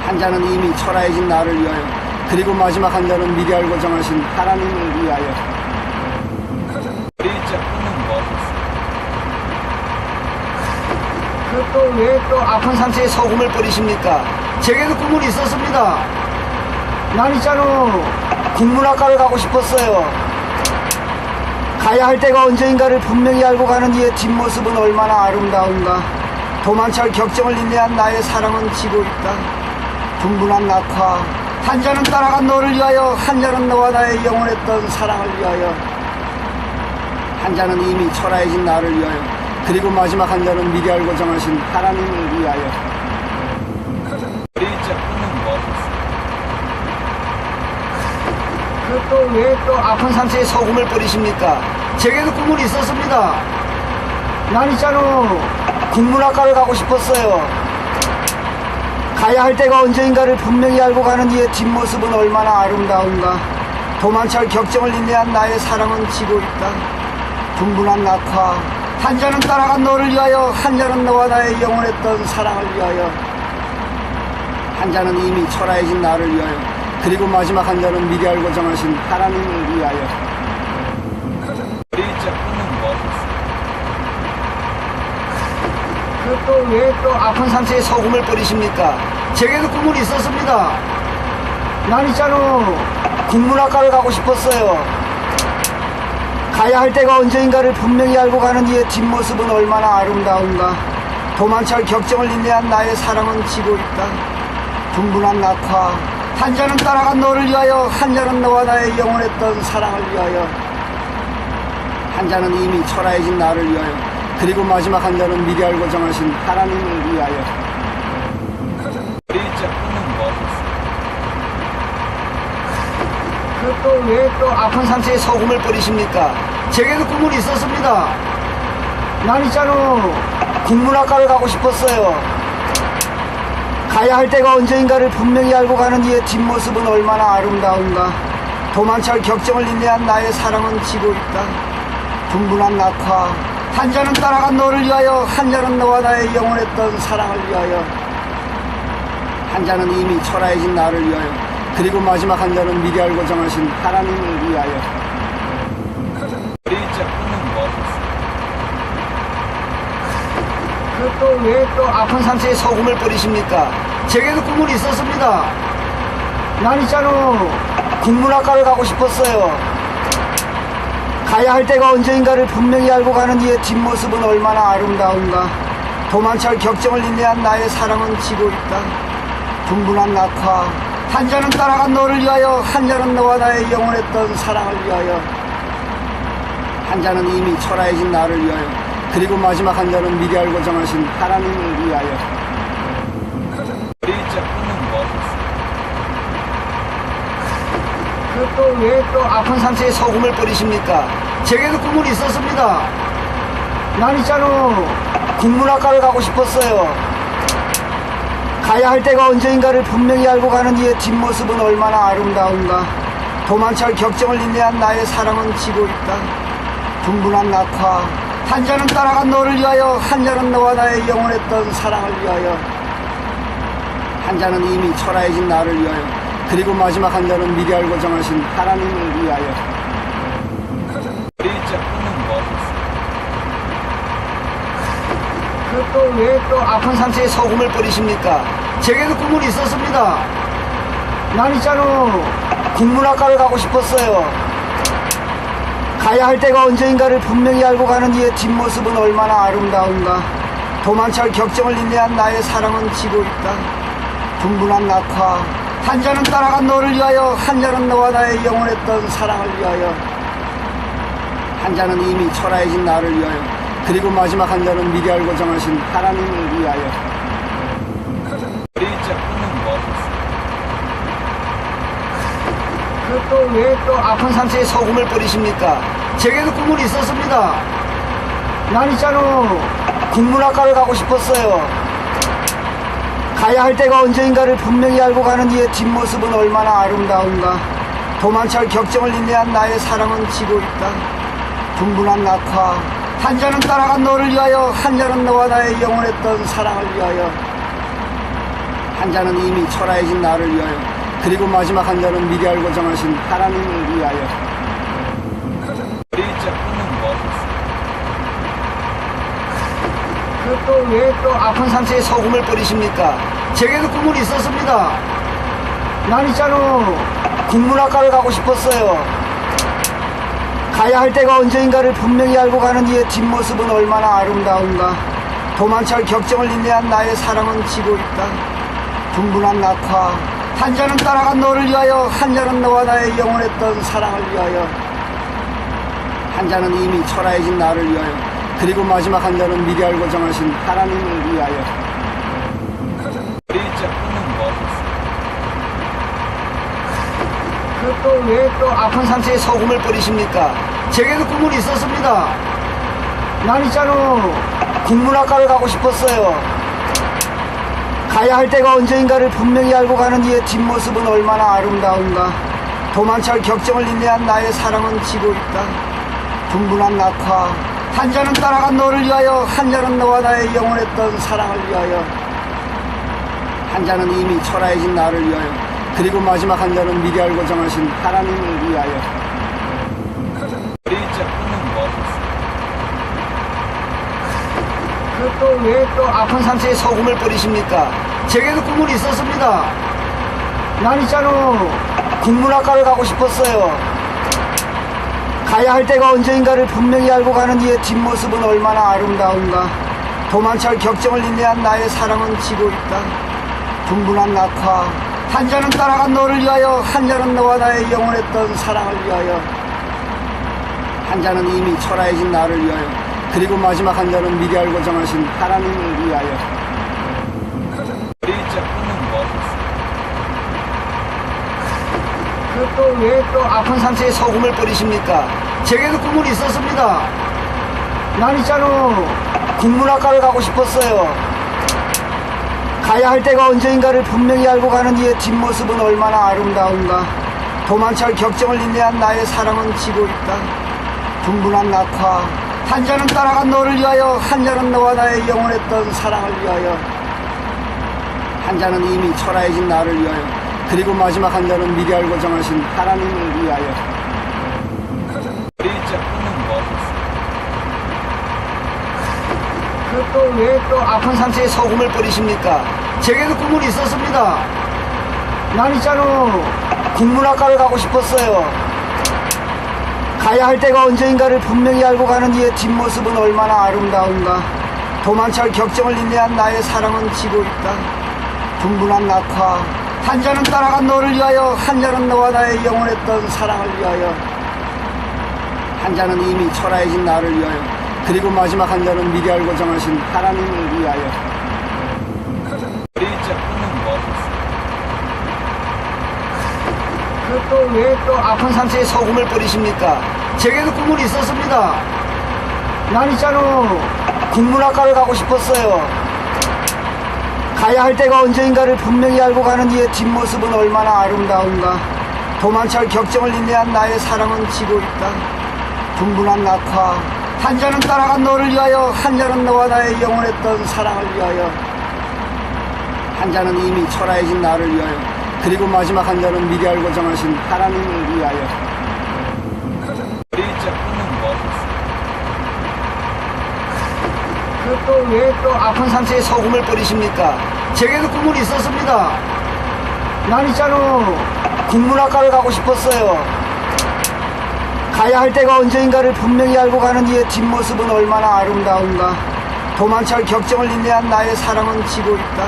한 잔은 이미 초라해진 나를 위하여, 그리고 마지막 한 잔은 미리 알고 정하신 하나님을 위하여. 일자 꿈은 무엇이었어? 그 또 왜 또 아픈 상처에 소금을 뿌리십니까? 제게도 꿈은 있었습니다. 난 있잖아, 국문학과를 가고 싶었어요. 가야 할 때가 언제인가를 분명히 알고 가는 이의 뒷모습은 얼마나 아름다운가. 도만철 격정을 인내한 나의 사랑은 지고 있다. 분분한 낙화, 한 잔은 따라간 너를 위하여, 한 잔은 너와 나의 영원했던 사랑을 위하여, 한 잔은 이미 초라해진 나를 위하여, 그리고 마지막 한 잔은 미리 알고 정하신 하나님을 위하여. 일자 꿈은 무엇이었어? 그 또 왜 또 아픈 상처에 소금을 뿌리십니까? 제게도 꿈은 있었습니다. 난 있잖아, 국문학과를 가고 싶었어요. 가야 할 때가 언제인가를 분명히 알고 가는 이의 뒷모습은 얼마나 아름다운가. 도만철 격정을 인내한 나의 사랑은 지고 있다. 분분한 낙화, 한 잔은 따라간 너를 위하여, 한 잔은 너와 나의 영원했던 사랑을 위하여, 한 잔은 이미 초라해진 나를 위하여, 그리고 마지막 한 잔은 미리 알고 정하신 하나님을 위하여. 일자 꿈은 무엇이었어? 그 또 왜 또 아픈 상처에 소금을 뿌리십니까? 제게도 꿈은 있었습니다. 난 있잖아, 국문학과를 가고 싶었어요. 가야 할 때가 언제인가를 분명히 알고 가는 이의 뒷모습은 얼마나 아름다운가. 도만철 격정을 인내한 나의 사랑은 지고 있다. 분분한 낙화, 한 잔은 따라간 너를 위하여, 한 잔은 너와 나의 영원했던 사랑을 위하여, 한 잔은 이미 초라해진 나를 위하여, 그리고 마지막 한 잔은 미리 알고 정하신 하나님을 위하여. 일자 꿈은 무엇이었어? 그 또 왜 또 아픈 상처에 소금을 뿌리십니까? 제게도 꿈은 있었습니다. 난 있잖아, 국문학과를 가고 싶었어요. 가야 할 때가 언제인가를 분명히 알고 가는 이의 뒷모습은 얼마나 아름다운가. 도만철 격정을 인내한 나의 사랑은 지고 있다. 분분한 낙화, 한 잔은 따라간 너를 위하여, 한 잔은 너와 나의 영원했던 사랑을 위하여, 한 잔은 이미 초라해진 나를 위하여, 그리고 마지막 한 잔은 미리 알고 정하신 하나님을 위하여. 일자 꿈은 무엇이었어? 그 그 또 왜 또 아픈 상처에 소금을 뿌리십니까? 제게도 꿈은 있었습니다. 난 있잖아, 국문학과를 가고 싶었어요. 가야 할 때가 언제인가를 분명히 알고 가는 이의 뒷모습은 얼마나 아름다운가. 도만철 격정을 인내한 나의 사랑은 지고 있다. 분분한 낙화. 한 잔은 따라간 너를 위하여, 한 잔은 너와 나의 영원했던 사랑을 위하여, 한 잔은 이미 초라해진 나를 위하여, 그리고 마지막 한 잔은 미리 알고 정하신 하나님을 위하여. B자 꿈은 무엇이었어요? 그 또 왜 또 아픈 상처에 소금을 뿌리십니까? 제게도 꿈은 있었습니다. 난 있잖아, 국문학과를 가고 싶었어요. 가야 할 때가 언제인가를 분명히 알고 가는 이의 뒷모습은 얼마나 아름다운가. 도만철 격정을 인내한 나의 사랑은 지고 있다. 분분한 낙화. 한 잔은 따라간 너를 위하여, 한 잔은 너와 나의 영원했던 사랑을 위하여, 한 잔은 이미 초라해진 나를 위하여, 그리고 마지막 한 잔은 미리 알고 정하신 하나님을 위하여. B자 꿈은 무엇이었어요? 그 또 왜 또 아픈 상처에 소금을 뿌리십니까? 제게도 꿈은 있었습니다. 난 있잖아, 국문학과를 가고 싶었어요. 가야 할 때가 언제인가를 분명히 알고 가는 이의 뒷모습은 얼마나 아름다운가. 도만철 격정을 인내한 나의 사랑은 지고 있다. 분분한 낙화. 한 잔은 따라간 너를 위하여, 한 잔은 너와 나의 영원했던 사랑을 위하여, 한 잔은 이미 초라해진 나를 위하여, 그리고 마지막 한 잔은 미리 알고 정하신 하나님을 위하여. B자 꿈은 무엇이었어요? 그 또 왜 또 아픈 상처에 소금을 뿌리십니까? 제게도 꿈은 있었습니다. 난 있잖아, 국문학과를 가고 싶었어요. 가야 할 때가 언제인가를 분명히 알고 가는 이의 뒷모습은 얼마나 아름다운가. 도만철 격정을 인내한 나의 사랑은 지고 있다. 분분한 낙화. 한 잔은 따라간 너를 위하여, 한 잔은 너와 나의 영원했던 사랑을 위하여, 한 잔은 이미 초라해진 나를 위하여, 그리고 마지막 한 잔은 미리 알고 정하신 하나님을 위하여. B자 꿈은 무엇이었어요? 그 또 왜 또 아픈 상처에 소금을 뿌리십니까? 제게도 꿈은 있었습니다. 난 있잖아, 국문학과를 가고 싶었어요. 가야 할 때가 언제인가를 분명히 알고 가는 이의 뒷모습은 얼마나 아름다운가. 도만철 격정을 인내한 나의 사랑은 지고 있다. 분분한 낙화. 한 잔은 따라간 너를 위하여, 한 잔은 너와 나의 영원했던 사랑을 위하여, 한 잔은 이미 초라해진 나를 위하여, 그리고 마지막 한 잔은 미리 알고 정하신 하나님을 위하여. B자 꿈은 무엇이었어요? 그 또 왜 또 아픈 상처에 소금을 뿌리십니까? 제게도 꿈은 있었습니다. 난 있잖아, 국문학과를 가고 싶었어요. 가야 할 때가 언제인가를 분명히 알고 가는 이의 뒷모습은 얼마나 아름다운가. 도만철 격정을 인내한 나의 사랑은 지고 있다. 분분한 낙화. 한 잔은 따라간 너를 위하여, 한 잔은 너와 나의 영원했던 사랑을 위하여, 한 잔은 이미 초라해진 나를 위하여, 그리고 마지막 한 잔은 미리 알고 정하신 하나님을 위하여. B자 꿈은 무엇이었어요? 그 또 왜 또 아픈 상처에 소금을 뿌리십니까? 제게도 꿈은 있었습니다. 난 있잖아, 국문학과를 가고 싶었어요. 가야 할 때가 언제인가를 분명히 알고 가는 이의 뒷모습은 얼마나 아름다운가. 도만철 격정을 인내한 나의 사랑은 지고 있다. 분분한 낙화. 한 잔은 따라간 너를 위하여, 한 잔은 너와 나의 영원했던 사랑을 위하여, 한 잔은 이미 초라해진 나를 위하여, 그리고 마지막 한 잔은 미리 알고 정하신 하나님을 위하여. B자 꿈은 무엇이었어요? 그 또 왜 또 아픈 상처에 소금을 뿌리십니까? 제게도 꿈은 있었습니다. 난 있잖아, 국문학과를 가고 싶었어요. 가야 할 때가 언제인가를 분명히 알고 가는 이의 뒷모습은 얼마나 아름다운가. 도만철 격정을 인내한 나의 사랑은 지고 있다. 분분한 낙화. 한 잔은 따라간 너를 위하여, 한 잔은 너와 나의 영원했던 사랑을 위하여, 한 잔은 이미 초라해진 나를 위하여, 그리고 마지막 한 잔은 미리 알고 정하신 하나님을 위하여. B자 꿈은 무엇이었어요? 그 그 또 왜 또 아픈 상태에 소금을 뿌리십니까? 제게도 꿈은 있었습니다. 난 있잖아, 국문학과를 가고 싶었어요. 가야 할 때가 언제인가를 분명히 알고 가는 이의 뒷모습은 얼마나 아름다운가. 도만철 격정을 인내한 나의 사랑은 지고 있다. 분분한 낙화. 한 잔은 따라간 너를 위하여, 한 잔은 너와 나의 영원했던 사랑을 위하여, 한 잔은 이미 초라해진 나를 위하여, 그리고 마지막 한 잔은 미리 알고 정하신 하나님을 위하여. 일자 꿈은 뭐하셨어요? 그 또 왜 또 아픈 상태에 소금을 뿌리십니까? 제게도 꿈은 있었습니다. 난 있잖아, 국문학과를 가고 싶었어요. 가야 할 때가 언제인가를 분명히 알고 가는 이의 뒷모습은 얼마나 아름다운가. 도만철 격정을 인내한 나의 사랑은 지고 있다. 분분한 낙화. 한 잔은 따라간 너를 위하여, 한 잔은 너와 나의 영원했던 사랑을 위하여, 한 잔은 이미 초라해진 나를 위하여, 그리고 마지막 한 잔은 미리 알고 정하신 하나님을 위하여. 일자 꿈은 뭐하셨어요? 그 또 왜 또 아픈 상태에 소금을 뿌리십니까? 제게도 꿈은 있었습니다. 난 있잖아, 국문학과를 가고 싶었어요. 가야 할 때가 언제인가를 분명히 알고 가는 이의 뒷모습은 얼마나 아름다운가. 도만철 격정을 인내한 나의 사랑은 지고 있다.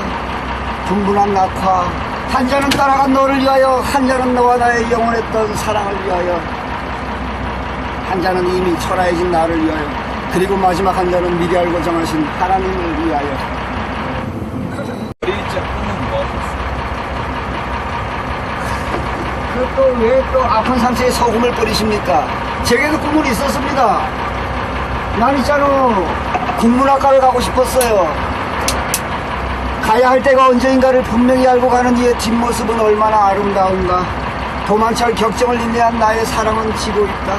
분분한 낙화. 한 잔은 따라간 너를 위하여, 한 잔은 너와 나의 영원했던 사랑을 위하여, 한 잔은 이미 초라해진 나를 위하여, 그리고 마지막 한 잔은 미리 알고 정하신 하나님을 위하여. 일자 꿈은 뭐하셨어요? 그 또 왜 또 아픈 상태에 소금을 뿌리십니까? 제게도 꿈은 있었습니다. 난 있잖아, 국문학과를 가고 싶었어요. 가야 할 때가 언제인가를 분명히 알고 가는 이의 뒷모습은 얼마나 아름다운가. 도만철 격정을 인내한 나의 사랑은 지고 있다.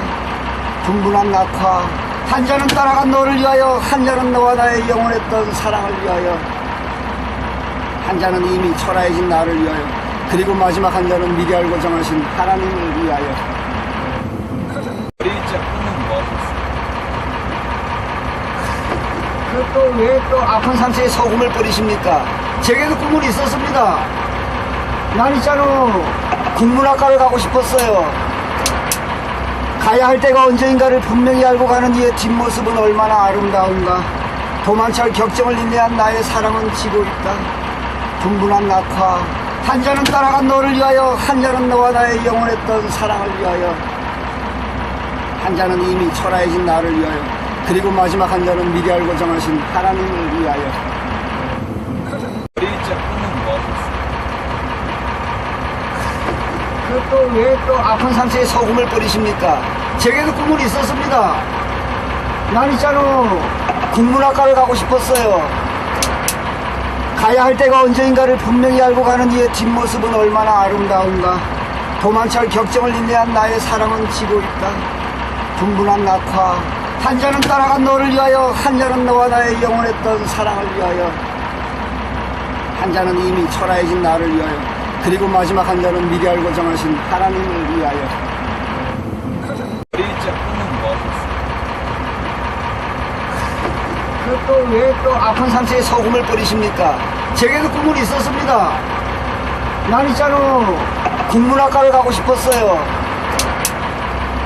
분분한 낙화. 한 잔은 따라간 너를 위하여, 한 잔은 너와 나의 영원했던 사랑을 위하여, 한 잔은 이미 초라해진 나를 위하여, 그리고 마지막 한 잔은 미리 알고 정하신 하나님을 위하여. 일자 꿈은 뭐하셨어요? 그 또 왜 또 아픈 상태에 소금을 뿌리십니까? 제게도 꿈은 있었습니다. 난 있잖아, 국문학과를 가고 싶었어요. 가야 할 때가 언제인가를 분명히 알고 가는 이의 뒷모습은 얼마나 아름다운가. 도만철 격정을 인내한 나의 사랑은 지고 있다. 분분한 낙화. 한 잔은 따라간 너를 위하여, 한 잔은 너와 나의 영원했던 사랑을 위하여, 한 잔은 이미 초라해진 나를 위하여, 그리고 마지막 한 잔은 미리 알고 정하신 하나님을 위하여. 일자 꿈은 뭐하셨어요? 그 또 왜 또 아픈 상태에 소금을 뿌리십니까? 제게도 꿈은 있었습니다. 난 있잖아, 국문학과를 가고 싶었어요. 가야 할 때가 언제인가를 분명히 알고 가는 이의 뒷모습은 얼마나 아름다운가. 도만철 격정을 인내한 나의 사랑은 지고 있다. 분분한 낙화. 한 잔은 따라간 너를 위하여, 한 잔은 너와 나의 영원했던 사랑을 위하여, 한 잔은 이미 초라해진 나를 위하여, 그리고 마지막 한 잔은 미리 알고 정하신 하나님을 위하여. 일자 꿈은 뭐하셨어요? 그 또 왜 또 아픈 상태에 소금을 뿌리십니까? 제게도 꿈은 있었습니다. 난 있잖아, 국문학과를 가고 싶었어요.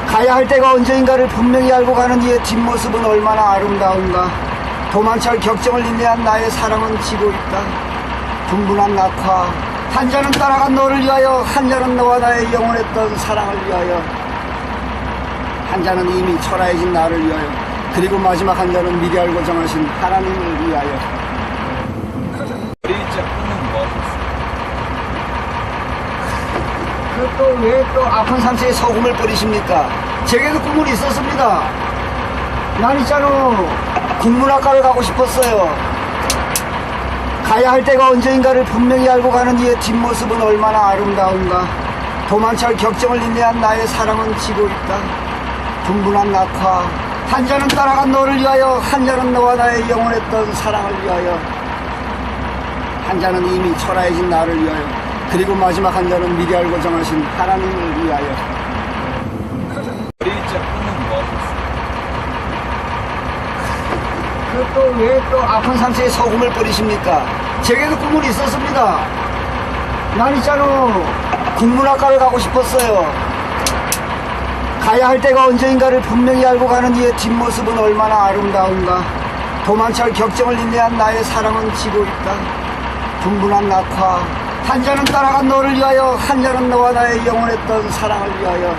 가야 할 때가 언제인가를 분명히 알고 가는 이의 뒷모습은 얼마나 아름다운가. 도만철 격정을 인내한 나의 사랑은 지고 있다. 분분한 낙화. 한 잔은 따라간 너를 위하여, 한 잔은 너와 나의 영원했던 사랑을 위하여, 한 잔은 이미 초라해진 나를 위하여, 그리고 마지막 한 잔은 미리 알고 정하신 하나님을 위하여. 일자 꿈은 뭐하셨어요? 그 또 왜 또 아픈 상태에 소금을 뿌리십니까? 제게도 꿈은 있었습니다. 난 있잖아, 국문학과를 가고 싶었어요. 가야 할 때가 언제인가를 분명히 알고 가는 이의 뒷모습은 얼마나 아름다운가. 도만철 격정을 인내한 나의 사랑은 지고 있다. 분분한 낙화. 한 잔은 따라간 너를 위하여, 한 잔은 너와 나의 영원했던 사랑을 위하여, 한 잔은 이미 초라해진 나를 위하여, 그리고 마지막 한 잔은 미리 알고 정하신 하나님을 위하여. 일자 꿈은 뭐하셨어요? 그 또 왜 또 아픈 상처에 소금을 뿌리십니까? 제게도 꿈은 있었습니다. 난 있잖아, 국문학과를 가고 싶었어요. 가야 할 때가 언제인가를 분명히 알고 가는 이의 뒷모습은 얼마나 아름다운가. 도만철 격정을 인내한 나의 사랑은 지고 있다. 분분한 낙화, 한 잔은 따라간 너를 위하여, 한 잔은 너와 나의 영원했던 사랑을 위하여,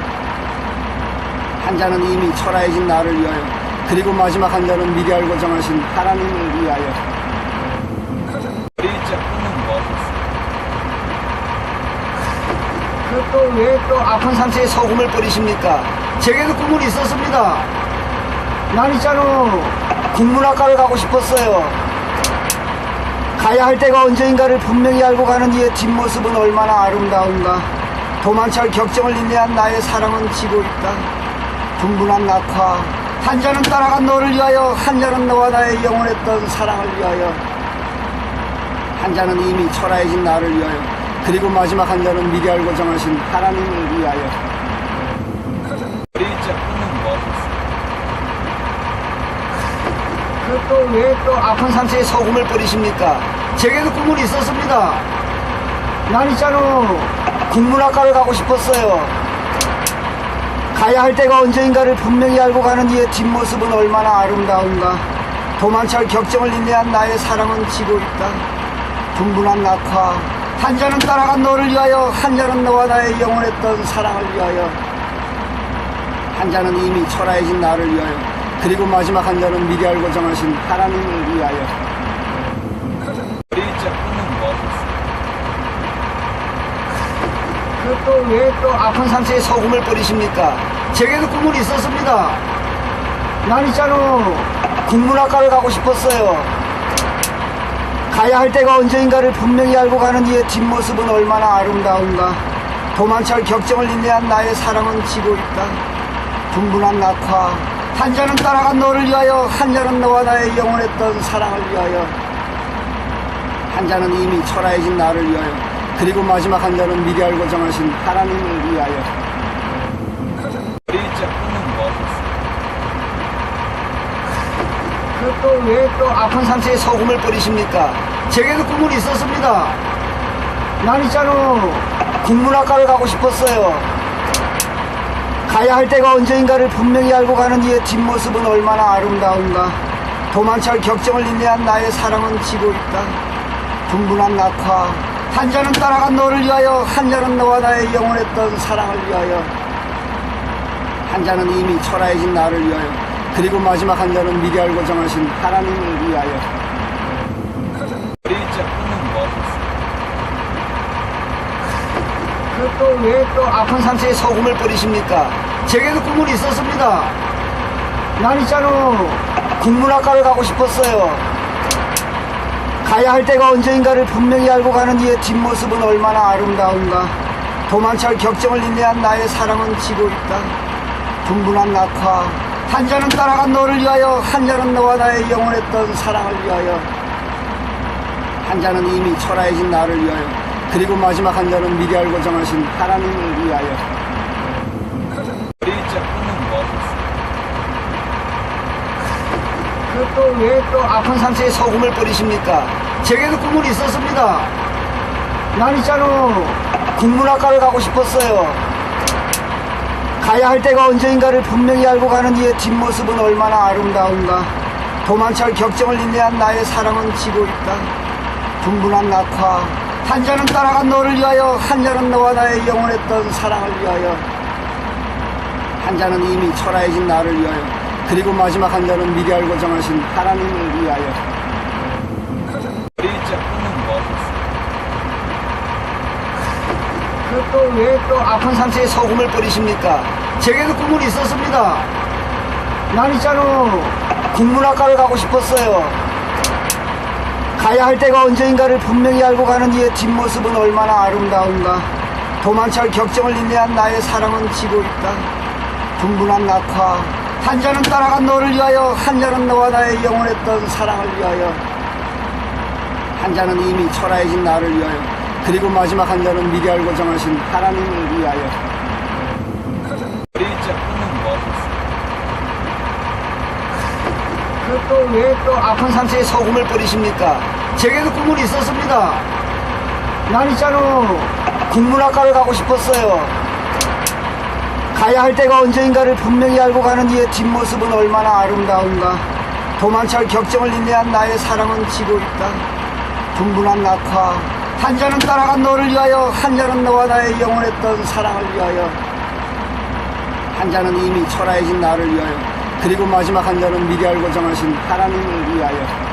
한 잔은 이미 초라해진 나를 위하여, 그리고 마지막 한 잔은 미리 알고 정하신 하나님을 위하여. 일자 꿈은 무엇이었어? 그 또 왜 또 아픈 상처에 소금을 뿌리십니까? 제게도 꿈은 있었습니다. 난 있잖아, 국문학과를 가고 싶었어요. 가야 할 때가 언제인가를 분명히 알고 가는 이의 뒷모습은 얼마나 아름다운가. 도만철 격정을 인내한 나의 사랑은 지고 있다. 분분한 낙화, 한 잔은 따라간 너를 위하여, 한 잔은 너와 나의 영원했던 사랑을 위하여, 한 잔은 이미 초라해진 나를 위하여, 그리고 마지막 한 잔은 미리 알고 정하신 하나님을 위하여. 일자 꿈은 무엇이었어? 그 또 왜 또 아픈 상처에 소금을 뿌리십니까? 제게도 꿈은 있었습니다. 난 있잖아, 국문학과를 가고 싶었어요. 가야 할 때가 언제인가를 분명히 알고 가는 이의 뒷모습은 얼마나 아름다운가. 도만철 격정을 인내한 나의 사랑은 지고 있다. 분분한 낙화, 한 잔은 따라간 너를 위하여, 한 잔은 너와 나의 영원했던 사랑을 위하여, 한 잔은 이미 초라해진 나를 위하여, 그리고 마지막 한 잔은 미리 알고 정하신 하나님을 위하여. 일자 꿈은 무엇이었어? 그 또 왜 또 아픈 상처에 소금을 뿌리십니까? 제게도 꿈은 있었습니다. 난 있잖아, 국문학과를 가고 싶었어요. 가야 할 때가 언제인가를 분명히 알고 가는 이의 뒷모습은 얼마나 아름다운가. 도만철 격정을 인내한 나의 사랑은 지고 있다. 분분한 낙화, 한 잔은 따라간 너를 위하여, 한 잔은 너와 나의 영원했던 사랑을 위하여, 한 잔은 이미 초라해진 나를 위하여, 그리고 마지막 한 잔은 미리 알고 정하신 하나님을 위하여. 일자 꿈은 무엇이었어? 그 또 왜 또 아픈 상처에 소금을 뿌리십니까? 제게도 꿈은 있었습니다. 난 있잖아, 국문학과를 가고 싶었어요. 가야 할 때가 언제인가를 분명히 알고 가는 이의 뒷모습은 얼마나 아름다운가. 도만철 격정을 인내한 나의 사랑은 지고 있다. 분분한 낙화, 한 잔은 따라간 너를 위하여, 한 잔은 너와 나의 영원했던 사랑을 위하여, 한 잔은 이미 초라해진 나를 위하여, 그리고 마지막 한 잔은 미리 알고 정하신 하나님을 위하여. 일자 꿈은 무엇이었어? 그 또 왜 또 아픈 상처에 소금을 뿌리십니까? 제게도 꿈은 있었습니다. 난 있잖아, 국문학과를 가고 싶었어요. 가야 할 때가 언제인가를 분명히 알고 가는 이의 뒷모습은 얼마나 아름다운가. 도만철 격정을 인내한 나의 사랑은 지고 있다. 분분한 낙화, 한 잔은 따라간 너를 위하여, 한 잔은 너와 나의 영원했던 사랑을 위하여, 한 잔은 이미 초라해진 나를 위하여, 그리고 마지막 한 잔은 미리 알고 정하신 하나님을 위하여. 일자 꿈은 무엇이었어? 그 또 왜 또 아픈 상처에 소금을 뿌리십니까? 제게도 꿈은 있었습니다. 난 있잖아, 국문학과를 가고 싶었어요. 가야 할 때가 언제인가를 분명히 알고 가는 이의 뒷모습은 얼마나 아름다운가. 도만철 격정을 인내한 나의 사랑은 지고 있다. 분분한 낙화, 한 잔은 따라간 너를 위하여, 한 잔은 너와 나의 영원했던 사랑을 위하여, 한 잔은 이미 초라해진 나를 위하여, 그리고 마지막 한 잔은 미리 알고 정하신 하나님을 위하여. 일자 꿈은 무엇이었어? 그 또 왜 또 아픈 상처에 소금을 뿌리십니까? 제게도 꿈은 있었습니다. 난 있잖아, 국문학과를 가고 싶었어요. 가야 할 때가 언제인가를 분명히 알고 가는 이의 뒷모습은 얼마나 아름다운가. 도만철 격정을 인내한 나의 사랑은 지고 있다. 분분한 낙화, 한 잔은 따라간 너를 위하여, 한 잔은 너와 나의 영원했던 사랑을 위하여, 한 잔은 이미 초라해진 나를 위하여, 그리고 마지막 한 잔은 미리 알고 정하신 하나님을 위하여. 일자 꿈은 무엇이었어? 그 또 왜 또 아픈 상처에 소금을 뿌리십니까? 제게도 꿈은 있었습니다. 난 있잖아, 국문학과를 가고 싶었어요. 가야 할 때가 언제인가를 분명히 알고 가는 이의 뒷모습은 얼마나 아름다운가. 도망칠 격정을 인내한 나의 사랑은 지고 있다. 분분한 낙화. 한 자는 따라간 너를 위하여, 한 자는 너와 나의 영원했던 사랑을 위하여, 한 자는 이미 초라해진 나를 위하여, 그리고 마지막 한 자는 미리 알고 정하신 하나님을 위하여.